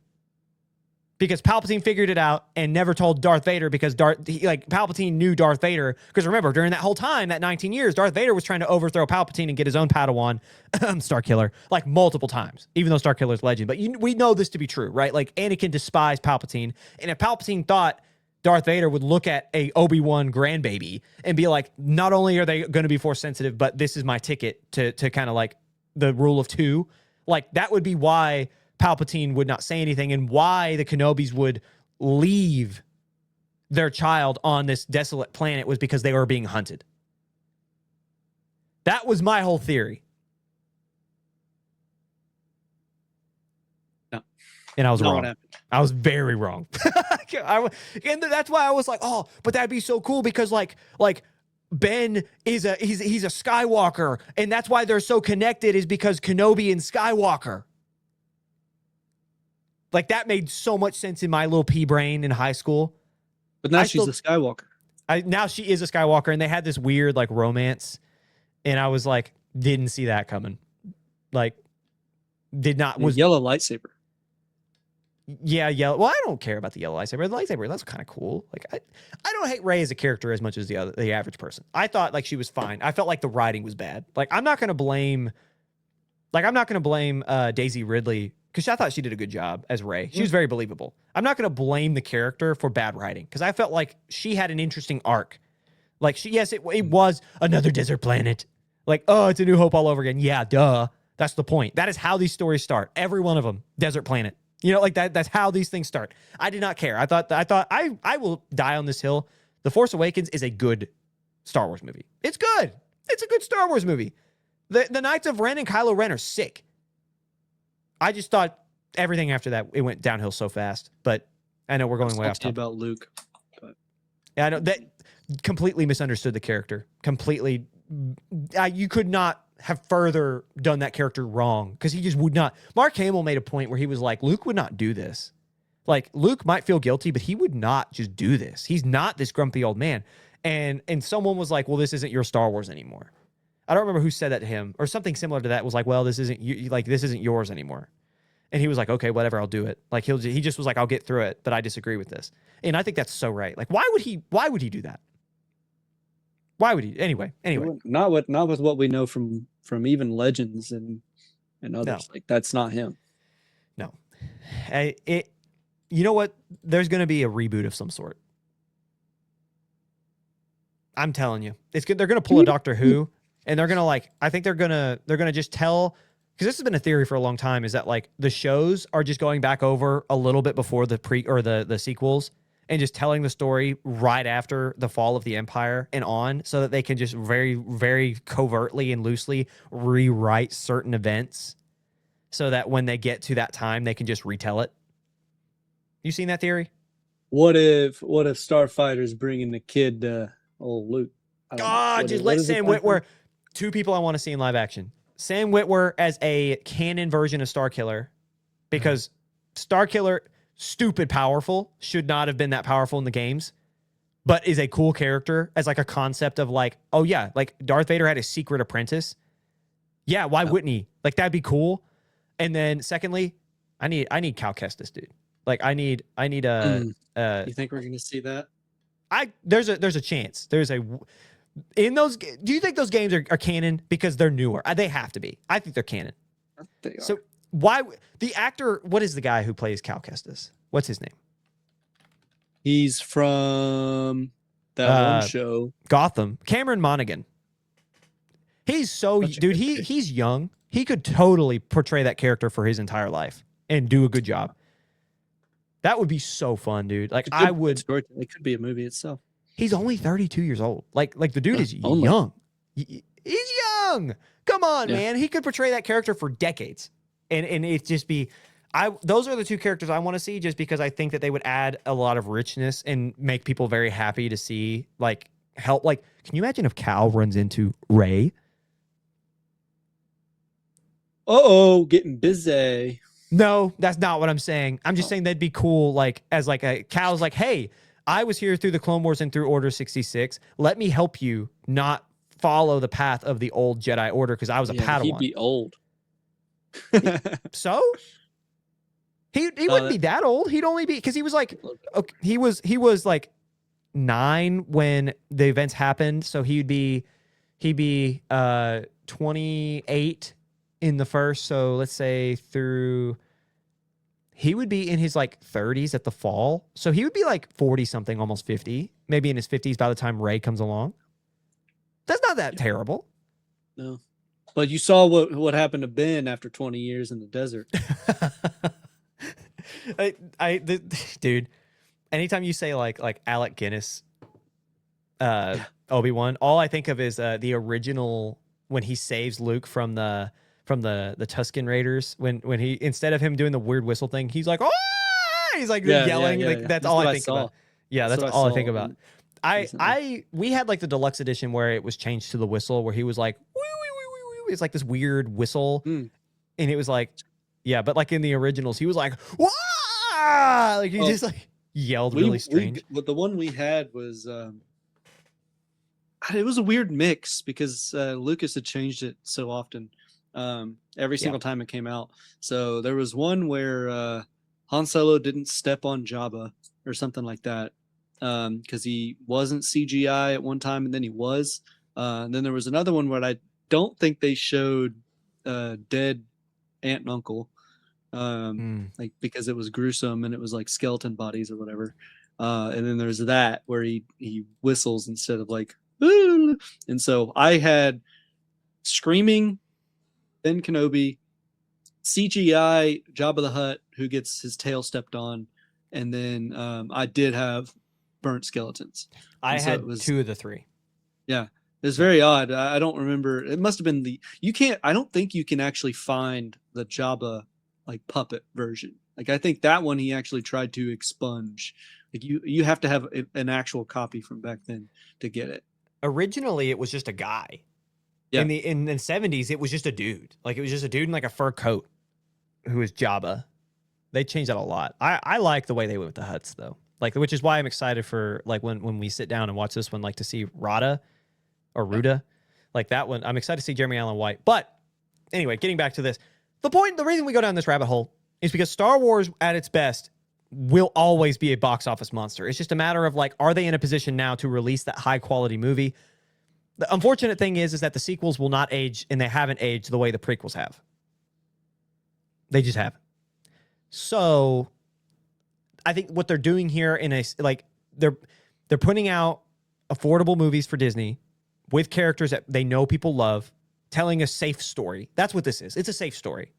Because Palpatine figured it out and never told Darth Vader, because Palpatine knew Darth Vader. Because remember, during that whole time, that 19 years, Darth Vader was trying to overthrow Palpatine and get his own Padawan, Starkiller, multiple times, even though Starkiller's legend. But we know this to be true, right? Anakin despised Palpatine. And if Palpatine thought Darth Vader would look at a Obi-Wan grandbaby and be like, not only are they going to be Force sensitive, but this is my ticket to kind of the rule of two, that would be why Palpatine would not say anything and why the Kenobis would leave their child on this desolate planet, was because they were being hunted. That was my whole theory. No. And I was wrong. I was very wrong. And that's why I was like, oh, but that'd be so cool because Ben is he's a Skywalker, and that's why they're so connected, is because Kenobi and Skywalker. That made so much sense in my little pea brain in high school. But now I she's still- a Skywalker. Now she is a Skywalker, and they had this weird like romance, and I was like, didn't see that coming. Like, did not And a was yellow lightsaber. yeah, yellow. Well, I don't care about the yellow lightsaber. The lightsaber, that's kind of cool. Like, I don't hate Rey as a character as much as the average person. I thought like she was fine. I felt like the writing was bad. Like, I'm not gonna blame Daisy Ridley because I thought she did a good job as Rey. She was very believable. I'm not gonna blame the character for bad writing because I felt like she had an interesting arc. Like, it was another desert planet. Like, oh, it's A New Hope all over again. Yeah, duh. That's the point. That is how these stories start. Every one of them, desert planet. You know, like that's how these things start. I did not care. I thought I will die on this hill. The Force Awakens is a good Star Wars movie. It's good. It's a good Star Wars movie. The Knights of Ren and Kylo Ren are sick. I just thought everything after that, it went downhill so fast. But I know we're going way off topic. About Luke. But Yeah, I know that completely misunderstood the character. Completely, you could not have further done that character wrong because he just would not. Mark Hamill made a point where he was like, Luke would not do this. Like, Luke might feel guilty, but he would not just do this. He's not this grumpy old man. And someone was like, well, this isn't your Star Wars anymore. I don't remember who said that to him, or something similar to that was like, well, this isn't yours anymore. And he was like, okay, whatever, I'll do it. Like, he just was like, I'll get through it, but I disagree with this. And I think that's so right. Like, why would he do that? Why would he? Anyway. not with what we know from even Legends and others. No. Like, that's not him. No. You know what? There's going to be a reboot of some sort. I'm telling you. It's good. They're going to pull a Doctor Who, and they're going to I think they're going to just tell, because this has been a theory for a long time, is that like the shows are just going back over a little bit before the sequels and just telling the story right after the fall of the Empire and on, so that they can just very, very covertly and loosely rewrite certain events so that when they get to that time, they can just retell it. You seen that theory? What if Starfighter's bringing the kid old Luke? God, just let Sam Witwer. Two people I want to see in live action. Sam Witwer as a canon version of Starkiller, because Starkiller, stupid powerful, should not have been that powerful in the games, but is a cool character as like a concept of like, oh yeah, like Darth Vader had a secret apprentice. Yeah, why wouldn't he? Like, that'd be cool. And then secondly, I need Cal Kestis, dude. Like, I need a. You think we're gonna see that? There's a chance. In those. Do you think those games are canon because they're newer? They have to be. I think they're canon. They are. So why the actor? What is the guy who plays Cal Kestis? What's his name? He's from that one show, Gotham. Cameron Monaghan. He's he's young. He could totally portray that character for his entire life and do a good job. That would be so fun, dude. Like, I would. It could be a movie itself. He's only 32 years old. Like the dude is only. young. He's young. Come on, man. He could portray that character for decades. And it just be, those are the two characters I want to see, just because I think that they would add a lot of richness and make people very happy to see, like, help. Like, can you imagine if Cal runs into Rey? Getting busy. No, that's not what I'm saying. I'm just saying that'd be cool. Like, as like a Cal's like, hey, I was here through the Clone Wars and through Order 66. Let me help you not follow the path of the old Jedi Order because I was a Padawan. He'd be old. So he wouldn't be that old. He'd only be, because he was like, okay, he was like 9 when the events happened. So he'd be 28 in the first. So let's say he would be in his like 30s at the fall. So he would be like 40 something, almost 50, maybe in his 50s by the time Rey comes along. That's not that terrible. No. But you saw what happened to Ben after 20 years in the desert. Dude, anytime you say like Alec Guinness, Obi-Wan, all I think of is the original, when he saves Luke from the Tusken Raiders, when he, instead of him doing the weird whistle thing, he's like, oh, he's like yelling. That's all I think about. Yeah, that's all I think about. We had like the deluxe edition where it was changed to the whistle, where he was like, it's like this weird whistle, and it was like, yeah, but like in the originals, he was like, wah! Like he just like yelled really strange. But the one we had was it was a weird mix because Lucas had changed it so often, every single time it came out. So there was one where Han Solo didn't step on Jabba or something like that, because he wasn't CGI at one time and then he was. And then there was another one where I don't think they showed dead aunt and uncle, like because it was gruesome and it was like skeleton bodies or whatever. And then there's that where he whistles instead of like, "Ooh." And so I had screaming Ben Kenobi, CGI Jabba the Hutt who gets his tail stepped on, and then I did have burnt skeletons. I had 2 of the 3. Yeah, it's very odd. I don't remember. It must have been I don't think you can actually find the Jabba like puppet version. Like I think that one he actually tried to expunge. Like you have to have an actual copy from back then to get it. Originally, it was just a guy. Yeah. In the 70s, it was just a dude. Like it was just a dude in like a fur coat who was Jabba. They changed that a lot. I like the way they went with the Hutts though. Like, which is why I'm excited for like when we sit down and watch this one, like to see Ruda, like that one. I'm excited to see Jeremy Allen White. But anyway, getting back to this, the reason we go down this rabbit hole is because Star Wars at its best will always be a box office monster. It's just a matter of like, are they in a position now to release that high quality movie? The unfortunate thing is that the sequels will not age, and they haven't aged the way the prequels have. They just haven't. So I think what they're doing here they're putting out affordable movies for Disney with characters that they know people love, telling a safe story. That's what this is. It's a safe story.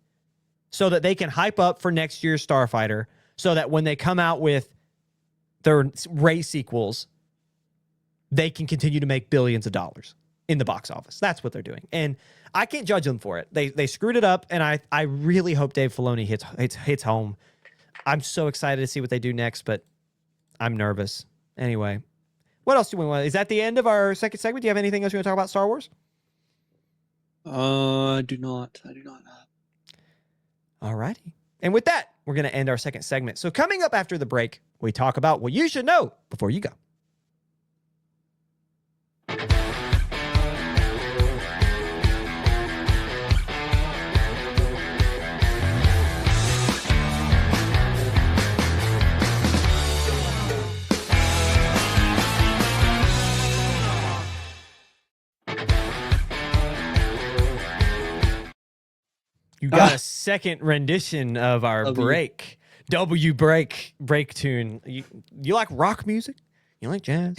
So that they can hype up for next year's Starfighter, so that when they come out with their Rey sequels, they can continue to make billions of dollars in the box office. That's what they're doing. And I can't judge them for it. They screwed it up, and I really hope Dave Filoni hits home. I'm so excited to see what they do next, but I'm nervous. Anyway, what else do we want? Is that the end of our second segment? Do you have anything else you want to talk about Star Wars? I do not. All righty. And with that, we're going to end our second segment. So coming up after the break, we talk about what you should know before you go. You got a second rendition of our break. break tune. You like rock music? You like jazz?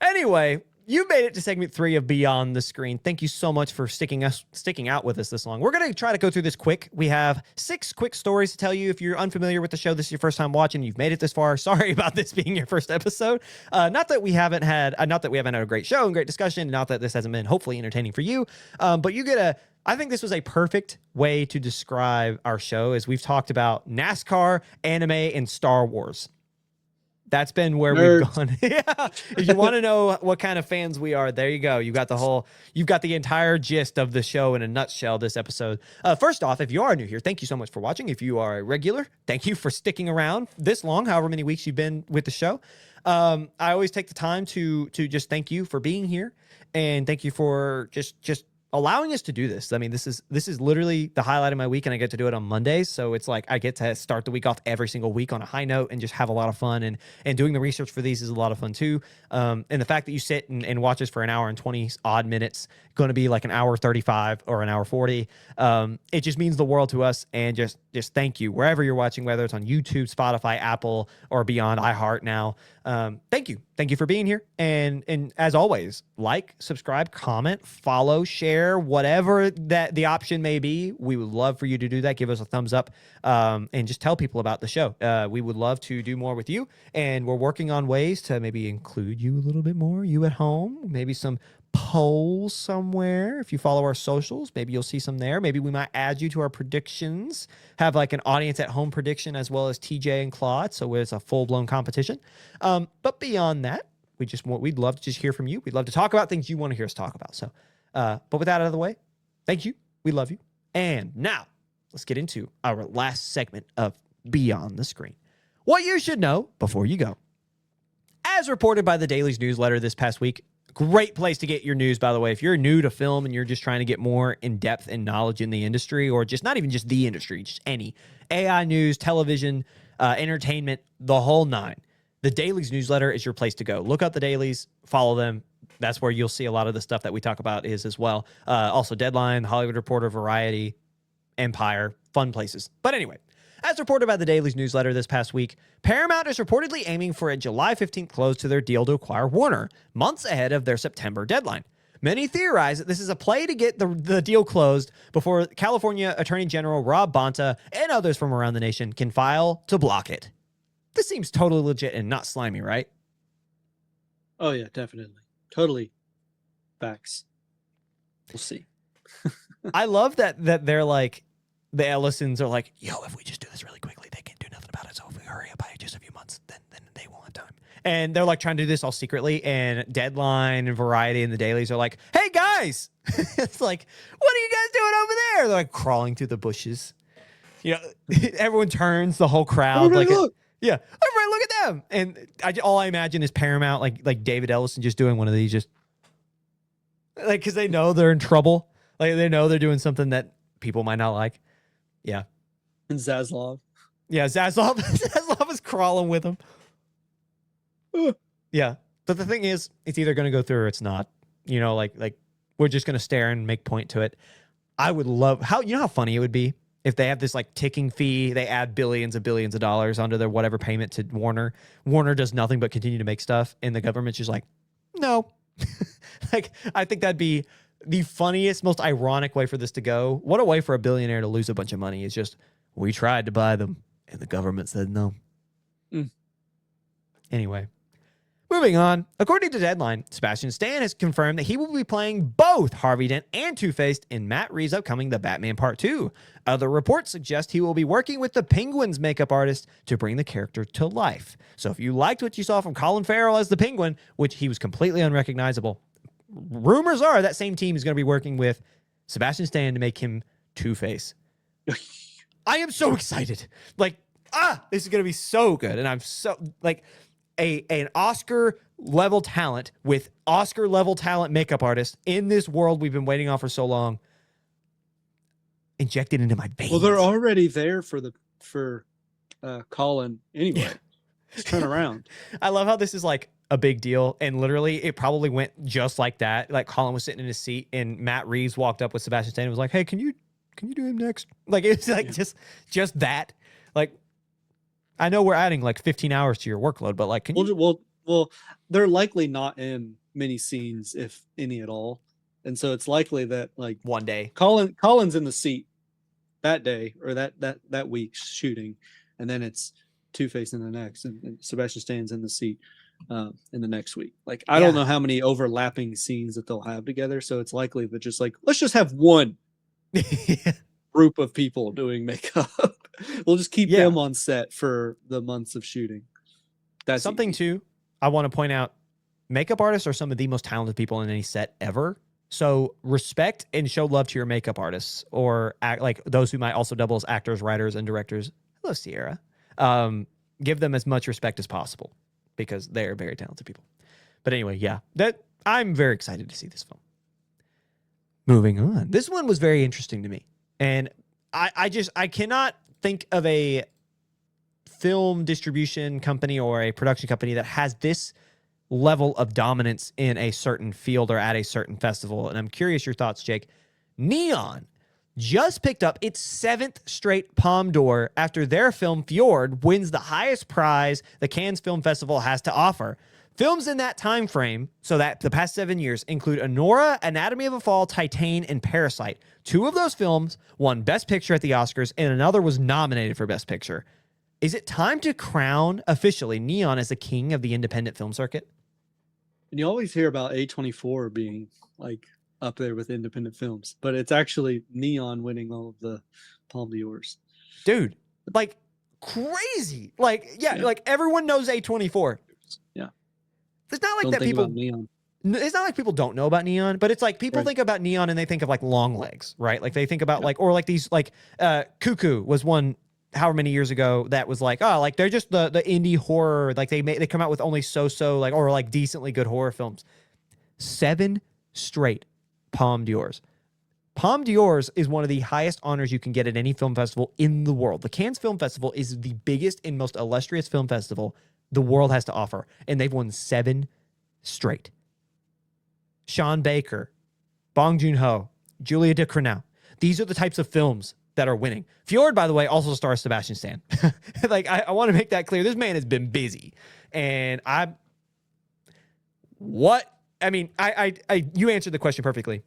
Anyway, you made it to segment 3 of Beyond the Screen. Thank you so much for sticking out with us this long. We're going to try to go through this quick. We have 6 quick stories to tell you. If you're unfamiliar with the show, this is your first time watching, you've made it this far. Sorry about this being your first episode. Not that we haven't had a great show and great discussion. Not that this hasn't been hopefully entertaining for you. But you get I think this was a perfect way to describe our show, as we've talked about NASCAR, anime, and Star Wars. That's been where we've gone. Yeah. If you want to know what kind of fans we are, there you go. You've got the entire gist of the show in a nutshell this episode. First off, if you are new here, thank you so much for watching. If you are a regular, thank you for sticking around this long, however many weeks you've been with the show. I always take the time to just thank you for being here, and thank you for just allowing us to do this. I mean, this is literally the highlight of my week, and I get to do it on Mondays. So it's like I get to start the week off every single week on a high note and just have a lot of fun. And doing the research for these is a lot of fun too. And the fact that you sit and watch us for an hour and 20 odd minutes, going to be like an hour 35 or an hour 40. It just means the world to us. And just thank you wherever you're watching, whether it's on YouTube, Spotify, Apple, or beyond, iHeart now. Thank you. Thank you for being here. And as always, like, subscribe, comment, follow, share, whatever that the option may be. We would love for you to do that. Give us a thumbs up, and just tell people about the show. We would love to do more with you, and we're working on ways to maybe include you a little bit more, you at home, maybe some polls somewhere. If you follow our socials, maybe you'll see some there. Maybe we might add you to our predictions, have like an audience at home prediction, as well as TJ and Claude, so it's a full-blown competition. But beyond that, we'd love to just hear from you. We'd love to talk about things you want to hear us talk about. So but with that out of the way, thank you. We love you. And now let's get into our last segment of Beyond the Screen. What you should know before you go. As reported by the Daily's newsletter this past week, great place to get your news, by the way. If you're new to film and you're just trying to get more in-depth and knowledge in the industry, or just not even just the industry, just any AI news, television, entertainment, the whole nine. The Daily's newsletter is your place to go. Look up the Dailies, follow them. That's where you'll see a lot of the stuff that we talk about is as well. Also Deadline, Hollywood Reporter, Variety, Empire, fun places. But anyway, as reported by the Daily's newsletter this past week, Paramount is reportedly aiming for a July 15th close to their deal to acquire Warner, months ahead of their September deadline. Many theorize that this is a play to get the deal closed before California Attorney General Rob Bonta and others from around the nation can file to block it. This seems totally legit and not slimy, right? Oh yeah, definitely. Totally. Facts. We'll see. I love that they're like, the Ellisons are like, yo, if we just do this really quickly, they can't do nothing about it. So if we hurry up by just a few months, then they won't have time. And they're like trying to do this all secretly. And Deadline and Variety and the Dailies are like, hey guys, it's like, what are you guys doing over there? They're like crawling through the bushes. You know, everyone turns, the whole crowd. Everybody like, look. Yeah, everybody look at them. And all I imagine is Paramount, like David Ellison just doing one of these, just like, because they know they're in trouble. Like they know they're doing something that people might not like. Yeah. And Zaslav. Yeah, Zaslav is crawling with him. Yeah. But the thing is, it's either going to go through or it's not. You know, like we're just going to stare and make point to it. I would love how funny it would be if they have this like ticking fee, they add billions of dollars onto their whatever payment to Warner. Warner does nothing but continue to make stuff, and the government's just like, no. Like, I think that'd be the funniest, most ironic way for this to go. What a way for a billionaire to lose a bunch of money is just, we tried to buy them, and the government said no. Anyway. Moving on, according to Deadline, Sebastian Stan has confirmed that he will be playing both Harvey Dent and Two-Face in Matt Reeves' upcoming The Batman Part 2. Other reports suggest he will be working with the Penguin's makeup artist to bring the character to life. So if you liked what you saw from Colin Farrell as the Penguin, which he was completely unrecognizable, rumors are that same team is going to be working with Sebastian Stan to make him Two-Face. I am so excited. Like, this is going to be so good. And I'm so, like... an Oscar level talent with Oscar level talent makeup artist in this world we've been waiting on for so long injected into my veins. Well, they're already there for Colin anyway. Just turn around. I love how this is like a big deal, and literally it probably went just like that. Like Colin was sitting in his seat and Matt Reeves walked up with Sebastian Stan and was like, "Hey, can you do him next?" Like it's like just that. Like, I know we're adding like 15 hours to your workload, but like, can you? Well, they're likely not in many scenes, if any at all, and so it's likely that like One day, Colin's in the seat that day or that week shooting, and then it's Two-Face in the next, and Sebastian Stan's in the seat in the next week. Like I don't know how many overlapping scenes that they'll have together, so it's likely that just like let's just have one group of people doing makeup. We'll just keep them on set for the months of shooting. That's something too. I want to point out, makeup artists are some of the most talented people in any set ever. So respect and show love to your makeup artists, or like those who might also double as actors, writers, and directors. Hello, Sierra. Give them as much respect as possible because they are very talented people. But anyway, yeah, I'm very excited to see this film. Moving on, this one was very interesting to me, and I cannot think of a film distribution company or a production company that has this level of dominance in a certain field or at a certain festival. And I'm curious your thoughts, Jake. Neon just picked up its 7th straight Palme d'Or after their film Fjord wins the highest prize the Cannes Film Festival has to offer. Films in that time frame, so that the past 7 years, include Anora, Anatomy of a Fall, Titane, and Parasite. 2 of those films won Best Picture at the Oscars, and another was nominated for Best Picture. Is it time to crown officially Neon as the king of the independent film circuit? And you always hear about A24 being like up there with independent films, but it's actually Neon winning all of the Palme d'Ors. Dude, like crazy. Like, like everyone knows A24. Yeah. It's not like that people Neon. It's not like people don't know about Neon, but it's like people think about Neon and they think of like Long Legs, right? Like they think about like, or like these like Cuckoo was one however many years ago that was like, oh, like they're just the indie horror, like they come out with only so like or like decently good horror films. 7 straight Palme d'Ors. Palme d'Ors is one of the highest honors you can get at any film festival in the world. The Cannes Film Festival is the biggest and most illustrious film festival the world has to offer, and they've won 7 straight. Sean Baker, Bong Joon-ho, Julia Ducournau. These are the types of films that are winning. Fjord, by the way, also stars Sebastian Stan. Like, I want to make that clear. This man has been busy. And you answered the question perfectly.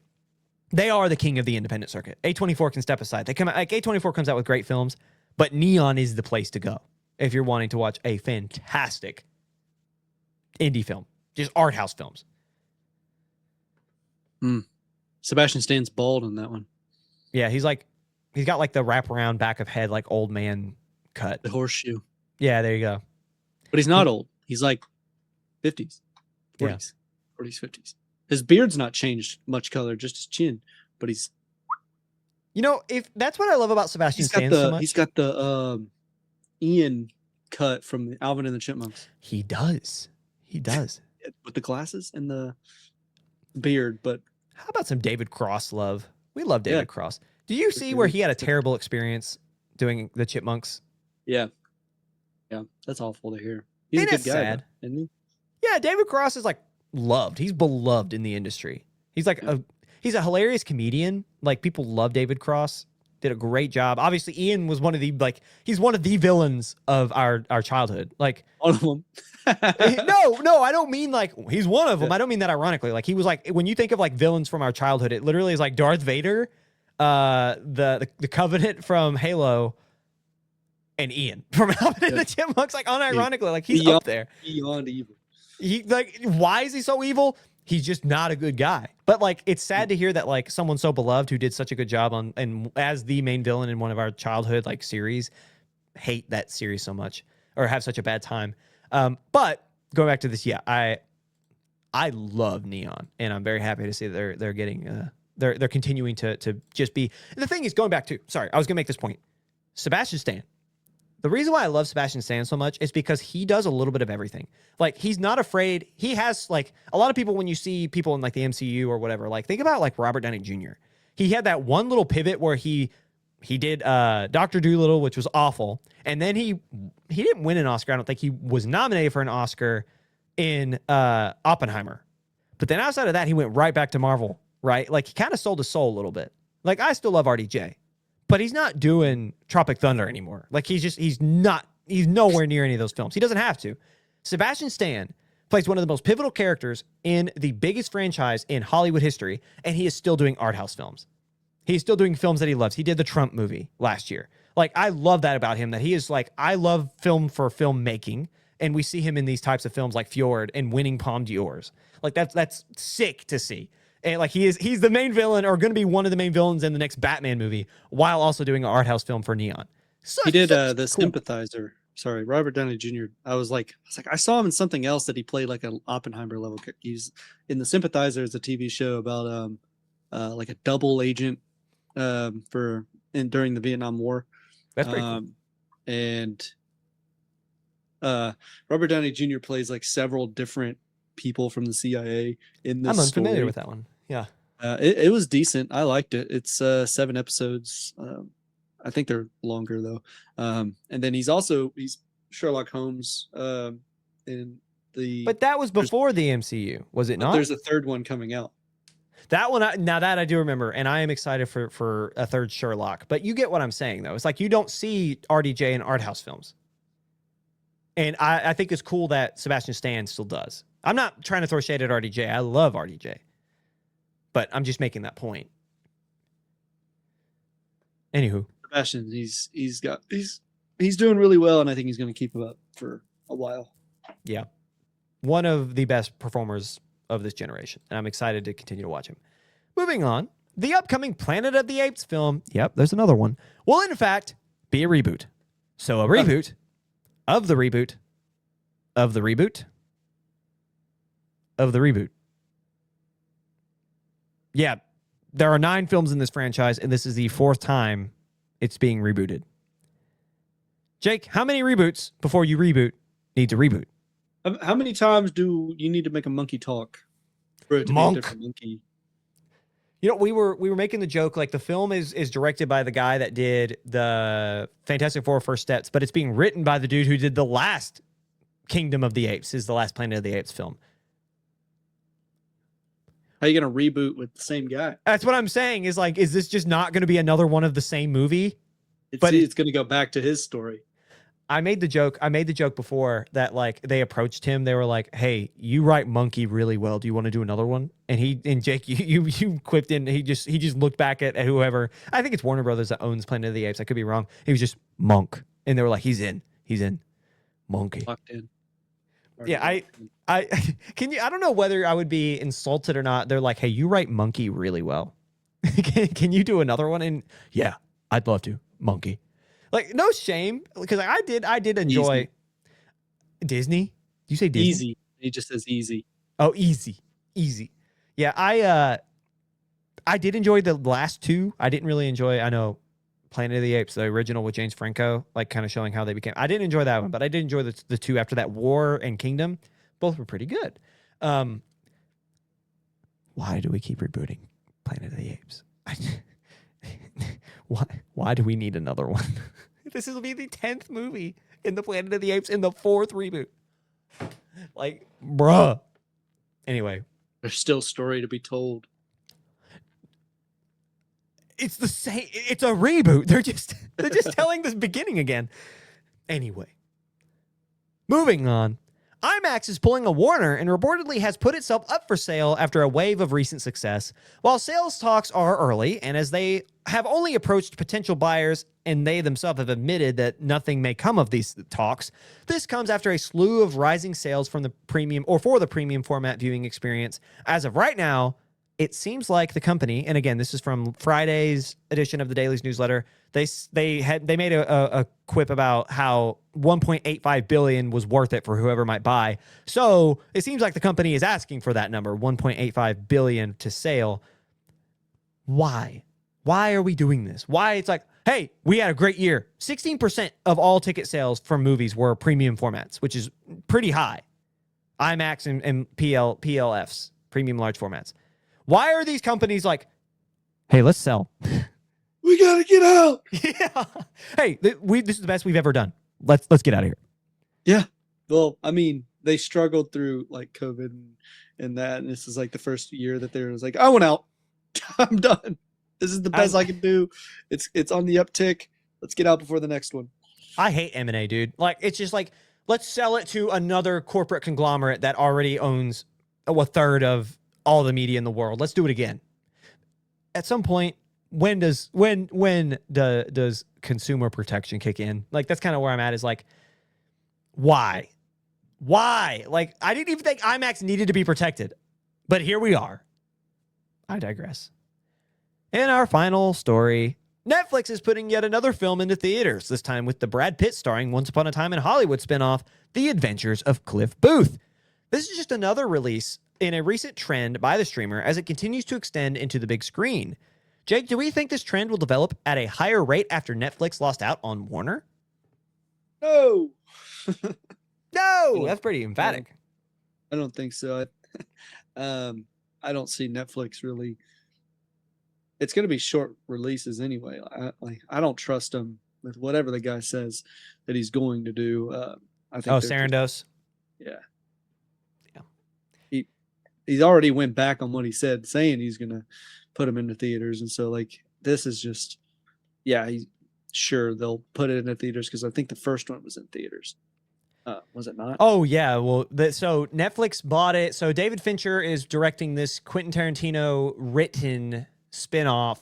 They are the king of the independent circuit. A24 can step aside. They come out, like A24 comes out with great films, but Neon is the place to go if you're wanting to watch a fantastic indie film, just art house films. Sebastian Stan's bald on that one. Yeah, he's got like the wraparound back of head, like old man cut. The horseshoe. Yeah, there you go. But he's not old. He's like 50s, 40s, 40s, 50s. His beard's not changed much color, just his chin. But he's... You know, if that's what I love about Sebastian Stan so much. He's got the Ian cut from the Alvin and the Chipmunks. He does. With the glasses and the beard, but... How about some David Cross love? We love David Cross. Do you see where he had a terrible experience doing the Chipmunks? Yeah. Yeah, that's awful to hear. He's Ain't a good that guy, sad? isn't he? Yeah, David Cross is like loved. He's beloved in the industry. He's like he's a hilarious comedian. Like, people love David Cross. Did a great job. Obviously, Ian was one of the he's one of the villains of our childhood. Like, All of them. no, I don't mean like he's one of them. I don't mean that ironically. Like, he was like, when you think of like villains from our childhood, it literally is like Darth Vader, the Covenant from Halo, and Ian from Alvin and the Chipmunks. Like, unironically, like he's up there. Beyond evil. He like, why is he so evil? He's just not a good guy. But like, it's sad to hear that like someone so beloved who did such a good job on and as the main villain in one of our childhood like series, hate that series so much or have such a bad time. But going back to this, yeah, I love Neon, and I'm very happy to see that they're getting they're continuing to just be. And the thing is, going back to, sorry, I was gonna make this point. Sebastian Stan. The reason why I love Sebastian Stan so much is because he does a little bit of everything. Like, he's not afraid. He has, like, a lot of people, when you see people in, like, the MCU or whatever, like, think about, like, Robert Downey Jr. He had that one little pivot where he did Dr. Dolittle, which was awful. And then he didn't win an Oscar. I don't think he was nominated for an Oscar in Oppenheimer. But then outside of that, he went right back to Marvel, right? Like, he kind of sold his soul a little bit. Like, I still love RDJ. But he's not doing Tropic Thunder anymore. Like, he's nowhere near any of those films. He doesn't have to. Sebastian Stan plays one of the most pivotal characters in the biggest franchise in Hollywood history, and he is still doing art house films. He's still doing films that he loves. He did the Trump movie last year. Like, I love that about him, that he is like, I love film for filmmaking, and we see him in these types of films like Fjord and winning Palme d'Ors. Like, that's sick to see. And like, he's the main villain, or going to be one of the main villains in the next Batman movie, while also doing an art house film for Neon. He did the Sympathizer. Sorry, Robert Downey Jr. I was like, I saw him in something else that he played like an Oppenheimer level. He's in the Sympathizer, is a TV show about like a double agent during the Vietnam War. That's pretty cool. And Robert Downey Jr. plays like several different people from the CIA in this. I'm unfamiliar story. with that one. Yeah. It was decent. I liked it. It's 7 episodes. I think they're longer though. And then he's Sherlock Holmes in the. But that was before the MCU, was it not? There's a third one coming out. That one, now that I do remember, and I am excited for a third Sherlock. But you get what I'm saying, though. It's like you don't see RDJ in art house films. And I think it's cool that Sebastian Stan still does. I'm not trying to throw shade at RDJ. I love RDJ. But I'm just making that point. Anywho. Sebastian, he's doing really well, and I think he's going to keep him up for a while. Yeah. One of the best performers of this generation, and I'm excited to continue to watch him. Moving on, the upcoming Planet of the Apes film, yep, there's another one, will in fact be a reboot. So a reboot of the reboot of the reboot of the reboot. Yeah, there are 9 films in this franchise, and this is the 4th time it's being rebooted. Jake, how many reboots before you reboot need to reboot? How many times do you need to make a monkey talk for it to be a different monkey? You know, we were making the joke, like the film is directed by the guy that did the Fantastic Four First Steps, but it's being written by the dude who did the last Kingdom of the Apes, is the last Planet of the Apes film. How are you gonna reboot with the same guy? That's what I'm saying, is like, is this just not going to be another one of the same movie? It's gonna go back to his story. I made the joke before that, like, they approached him. They were like, "Hey, you write Monkey really well. Do you want to do another one?" And Jake, you quipped in. He just looked back at whoever. I think it's Warner Brothers that owns Planet of the Apes. I could be wrong. He was just Monk, and they were like, "He's in, Monkey." Locked in. Yeah, I can you. I don't know whether I would be insulted or not. They're like, "Hey, you write Monkey really well. Can you do another one?" And yeah, I'd love to. Monkey. Like, no shame, because I did enjoy Easy. Disney. Do you say Disney? Easy. He just says easy. Oh, easy. Yeah, I did enjoy the last two. I didn't really enjoy, I know, Planet of the Apes, the original with James Franco, like kind of showing how they became. I didn't enjoy that one, but I did enjoy the two after that, War and Kingdom. Both were pretty good. Why do we keep rebooting Planet of the Apes? Why do we need another one? This will be the 10th movie in the Planet of the Apes in the 4th reboot. Like, bruh. Anyway. There's still story to be told. It's the same. It's a reboot. They're just telling this beginning again. Anyway. Moving on. IMAX is pulling a Warner and reportedly has put itself up for sale after a wave of recent success. While sales talks are early, and as they have only approached potential buyers and they themselves have admitted that nothing may come of these talks, this comes after a slew of rising sales from the premium or for the premium format viewing experience. As of right now, it seems like the company, and again, this is from Friday's edition of the Daily's newsletter, they made a quip about how 1.85 billion was worth it for whoever might buy. So it seems like the company is asking for that number, 1.85 billion to sale. Why? Why are we doing this? Why? It's like, hey, we had a great year. 16% of all ticket sales for movies were premium formats, which is pretty high. IMAX and PLFs, premium large formats. Why are these companies like, hey, let's sell? We gotta get out. Yeah. Hey, this is the best we've ever done. Let's get out of here. Yeah. Well, I mean, they struggled through like COVID and that, and this is like the first year that there was like, I went out. I'm done. This is the best I can do. It's on the uptick. Let's get out before the next one. I hate M&A, dude. Like, it's just like, let's sell it to another corporate conglomerate that already owns a third of all the media in the world. Let's do it again. At some point, when does consumer protection kick in? Like, that's kind of where I'm at, is like, why? Like, I didn't even think IMAX needed to be protected, but here we are. I digress. In our final story, Netflix is putting yet another film into theaters, this time with the Brad Pitt starring Once Upon a Time in Hollywood spinoff, The Adventures of Cliff Booth. This is just another release in a recent trend by the streamer as it continues to extend into the big screen. Jake, do we think this trend will develop at a higher rate after Netflix lost out on Warner? No. No, that's pretty emphatic. I don't think so. I don't see Netflix really. It's going to be short releases anyway. I don't trust him with whatever the guy says that he's going to do. I think. Sarandos. Yeah. He's already went back on what he said, saying he's going to put them into theaters. And so, like, this is just, yeah, he's sure they'll put it in the theaters because I think the first one was in theaters. Was it not? Oh, yeah. Well, so Netflix bought it. So David Fincher is directing this Quentin Tarantino written spinoff,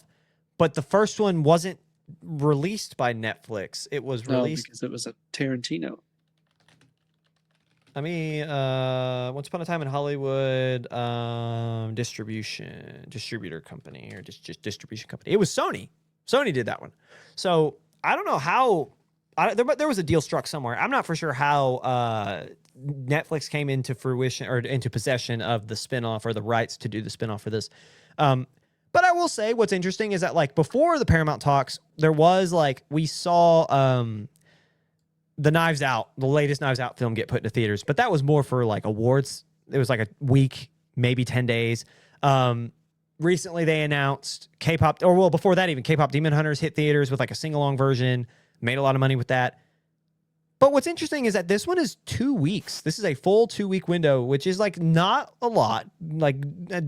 but the first one wasn't released by Netflix. It was released because it was a Tarantino. I mean, Once Upon a Time in Hollywood, distributor company, or just distribution company. It was Sony. Sony did that one. So I don't know how. There was a deal struck somewhere. I'm not for sure how Netflix came into fruition or into possession of the spinoff or the rights to do the spinoff for this. But I will say what's interesting is that, like, before the Paramount talks, there was, like, we saw the Knives Out, the latest Knives Out film get put into theaters, but that was more for like awards. It was like a week, maybe 10 days. Recently they announced K-pop, or well, before that even, K-pop Demon Hunters hit theaters with like a sing-along version, made a lot of money with that. But what's interesting is that this one is 2 weeks. This is a full 2-week window, which is like not a lot. Like, I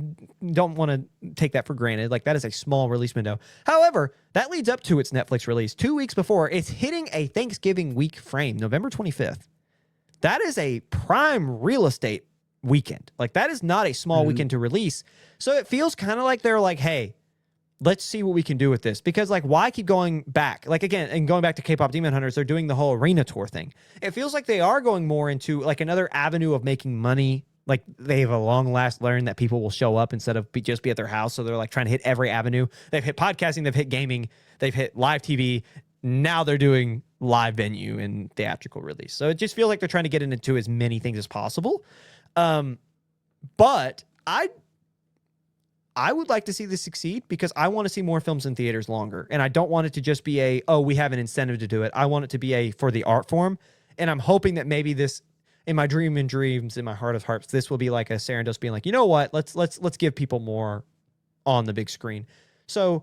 don't want to take that for granted. Like, that is a small release window. However, that leads up to its Netflix release 2 weeks before it's hitting a Thanksgiving week frame, November 25th. That is a prime real estate weekend. Like, that is not a small weekend to release. So it feels kind of like they're like, hey, let's see what we can do with this. Because, like, why keep going back? Like, again, and going back to K-pop Demon Hunters, they're doing the whole arena tour thing. It feels like they are going more into, like, another avenue of making money. Like, they have a long last learned that people will show up instead of just be at their house. So they're, like, trying to hit every avenue. They've hit podcasting, they've hit gaming, they've hit live TV. Now they're doing live venue and theatrical release. So it just feels like they're trying to get into as many things as possible. But I would like to see this succeed because I want to see more films in theaters longer. And I don't want it to just be we have an incentive to do it. I want it to be for the art form. And I'm hoping that maybe this, in my dreams, in my heart of hearts, this will be like a Sarandos being like, you know what? Let's give people more on the big screen. So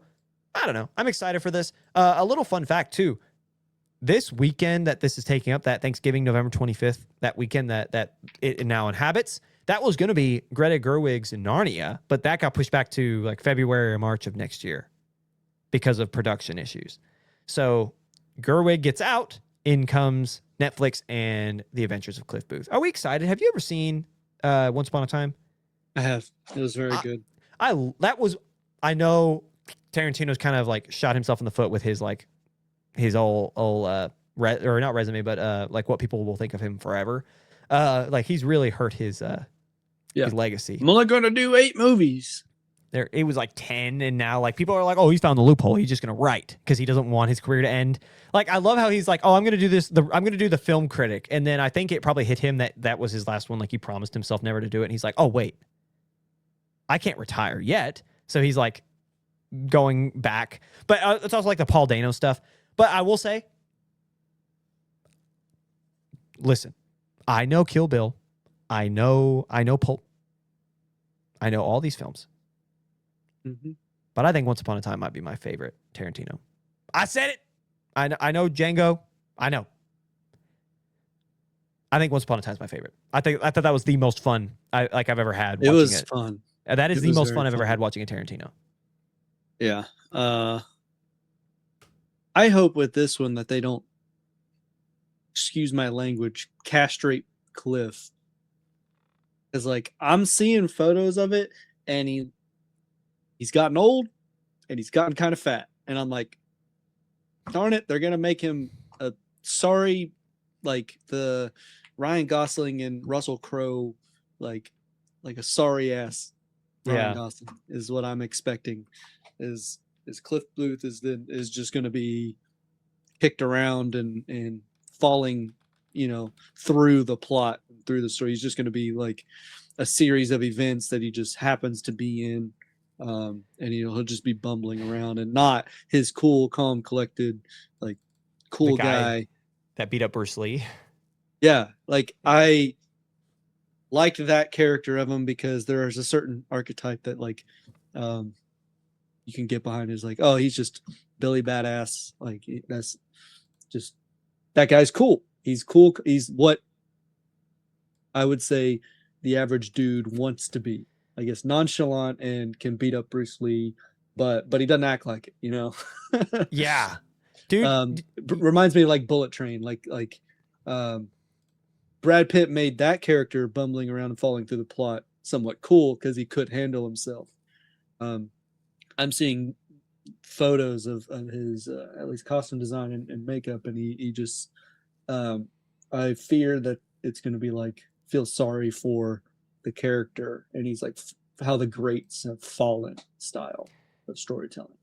I don't know. I'm excited for this. A little fun fact too. This weekend that this is taking up, that Thanksgiving, November 25th, that weekend that it now inhabits, that was going to be Greta Gerwig's Narnia, but that got pushed back to like February or March of next year because of production issues. So Gerwig gets out, in comes Netflix and The Adventures of Cliff Booth. Are we excited? Have you ever seen Once Upon a Time? I have. It was very good. I know Tarantino's kind of like shot himself in the foot with his like his old not resume, but like what people will think of him forever. Like he's really hurt his legacy. I'm only going to do 8 movies. It was like 10, and now like people are like, oh, he's found the loophole. He's just gonna write because he doesn't want his career to end. Like I love how he's like, oh, I'm gonna do this. I'm gonna do the film critic, and then I think it probably hit him that was his last one. Like he promised himself never to do it, and he's like, oh wait, I can't retire yet. So he's like going back, but it's also like the Paul Dano stuff. But I will say, listen, I know Kill Bill, I know Pulp, I know all these films. But I think Once Upon a Time might be my favorite Tarantino. I said it. I know Django. I know. I think Once Upon a Time is my favorite. I thought that was the most fun I've ever had. It was fun. That is the most fun I've ever had watching a Tarantino. Yeah. I hope with this one that they don't, excuse my language, castrate Cliff. Because like I'm seeing photos of it, and he's gotten old and he's gotten kind of fat. And I'm like, darn it, they're going to make him a sorry, like the Ryan Gosling and Russell Crowe, like a sorry ass Ryan Gosling is what I'm expecting. Is Cliff Booth is just going to be kicked around and falling, through the plot, through the story. He's just going to be like a series of events that he just happens to be in. And he'll just be bumbling around and not his cool, calm, collected, like cool guy that beat up Bruce Lee. Yeah, like I liked that character of him because there is a certain archetype that like you can get behind. Is like, oh, he's just Billy Badass. Like that's just that guy's cool. He's cool. He's what I would say the average dude wants to be. I guess nonchalant and can beat up Bruce Lee, but he doesn't act like it, Yeah, dude. Reminds me of like Bullet Train, like Brad Pitt made that character bumbling around and falling through the plot somewhat cool because he could handle himself. I'm seeing photos of his at least costume design and makeup, and he just I fear that it's going to be like feel sorry for the character, and he's like how the greats have fallen style of storytelling.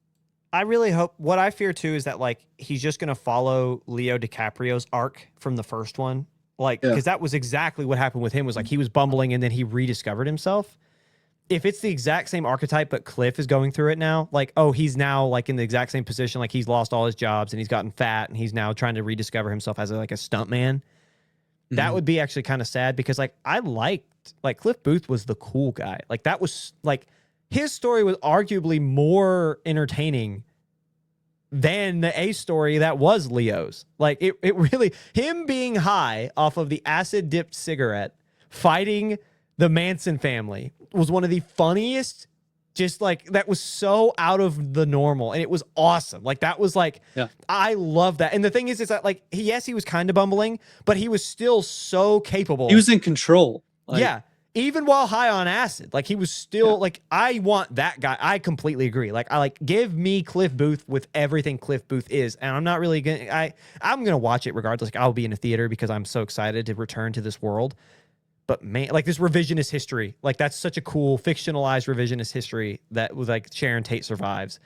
I really hope, what I fear too is that like he's just going to follow Leo DiCaprio's arc from the first one, like because that was exactly what happened with him. Was like he was bumbling and then he rediscovered himself, if it's the exact same archetype, but Cliff is going through it now, like, oh, he's now like in the exact same position, like he's lost all his jobs and he's gotten fat and he's now trying to rediscover himself as like a stuntman. That would be actually kind of sad because like I liked like Cliff Booth was the cool guy. Like that was like his story was arguably more entertaining than the A story that was Leo's. Like it really, him being high off of the acid dipped cigarette fighting the Manson family was one of the funniest, just like that was so out of the normal and it was awesome. Like that was like, I love that. And the thing is that like, yes, he was kind of bumbling, but he was still so capable. He was in control. Like, yeah. Even while high on acid, like he was still like, I want that guy. I completely agree. Like I like give me Cliff Booth with everything Cliff Booth is. And I'm not really going to, I'm going to watch it regardless. Like I'll be in a theater because I'm so excited to return to this world. But man, like this revisionist history, like that's such a cool fictionalized revisionist history that was like Sharon Tate survives.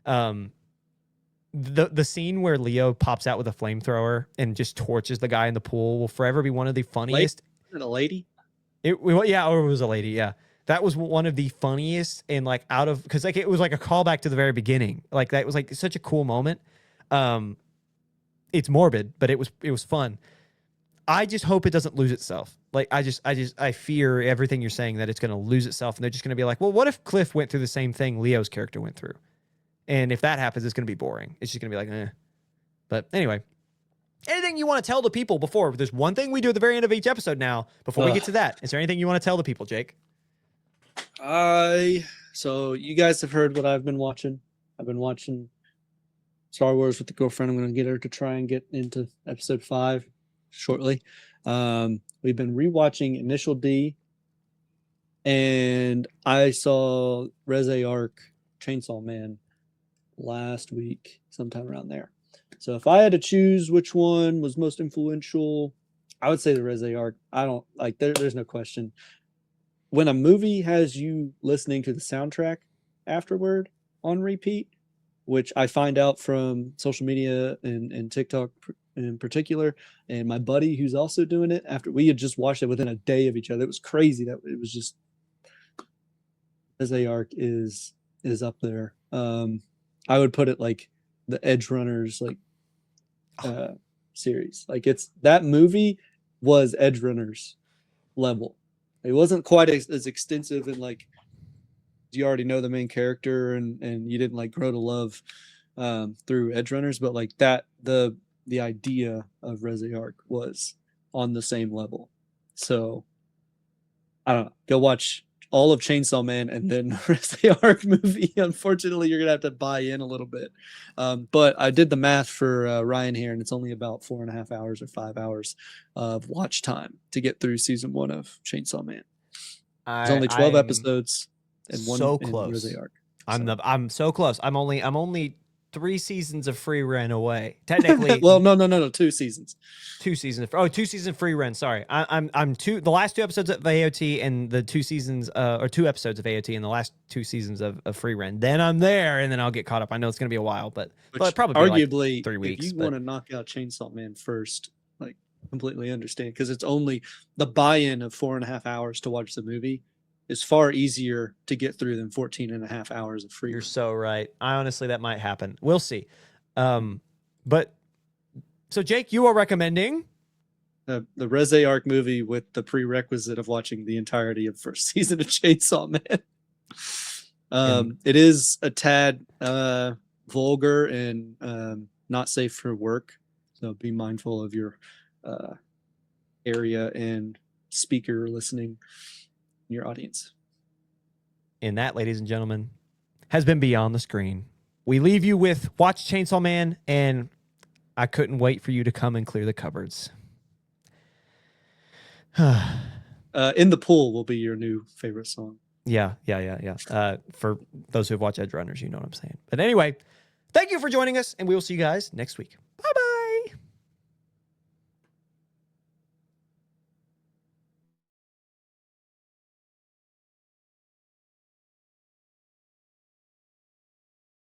The scene where Leo pops out with a flamethrower and just torches the guy in the pool will forever be one of the funniest. A lady? Or it was a lady. Yeah. That was one of the funniest and like out of, cause like it was like a callback to the very beginning. Like that was like such a cool moment. It's morbid, but it was fun. I just hope it doesn't lose itself. Like I fear everything you're saying that it's going to lose itself and they're just going to be like, well, what if Cliff went through the same thing Leo's character went through? And if that happens, it's going to be boring. It's just going to be like, eh. But anyway, anything you want to tell the people before? There's one thing we do at the very end of each episode now. Before we get to that, is there anything you want to tell the people, Jake? So you guys have heard what I've been watching. I've been watching Star Wars with the girlfriend. I'm going to get her to try and get into episode 5 shortly. We've been rewatching Initial D, and I saw Reze Arc Chainsaw Man last week, sometime around there. So if I had to choose which one was most influential, I would say the Reze Arc. I don't like there's no question. When a movie has you listening to the soundtrack afterward on repeat, which I find out from social media and TikTok in particular, and my buddy who's also doing it, after we had just watched it within a day of each other. It was crazy that it was just Reze Arc is up there. I would put it like the Edge Runners series. Like it's that movie was Edge Runners level. It wasn't quite as extensive and like you already know the main character and you didn't like grow to love through Edge Runners, but like that the idea of Reze Arc was on the same level. So I don't know. Go watch all of Chainsaw Man and then Reze Arc movie. Unfortunately, you're gonna have to buy in a little bit. But I did the math for Ryan here, and it's only about 4.5 hours or 5 hours of watch time to get through season 1 of Chainsaw Man. There's only 12 episodes and one so close. Reze Arc. I'm so close. I'm only 3 seasons of free run away. Technically, well, no, 2 seasons. 2 seasons. 2 season free run. Sorry, I'm the last 2 episodes of AOT and the 2 seasons or 2 episodes of AOT and the last 2 seasons of free run. Then I'm there, and then I'll get caught up. I know it's gonna be a while, but probably arguably like 3 weeks. If you want to knock out Chainsaw Man first, like completely understand, because it's only the buy-in of 4.5 hours to watch the movie is far easier to get through than 14.5 hours of free. You're so right. Honestly, that might happen. We'll see. But so Jake, you are recommending the Reze Arc movie with the prerequisite of watching the entirety of first season of Chainsaw Man. It is a tad vulgar and not safe for work, so be mindful of your area and speaker listening. Your audience. And that, ladies and gentlemen, has been Beyond the Screen. We leave you with watch Chainsaw Man, and I couldn't wait for you to come and clear the cupboards. In the Pool will be your new favorite song. Yeah. For those who have watched Edge Runners, you know what I'm saying. But anyway, thank you for joining us, and we will see you guys next week.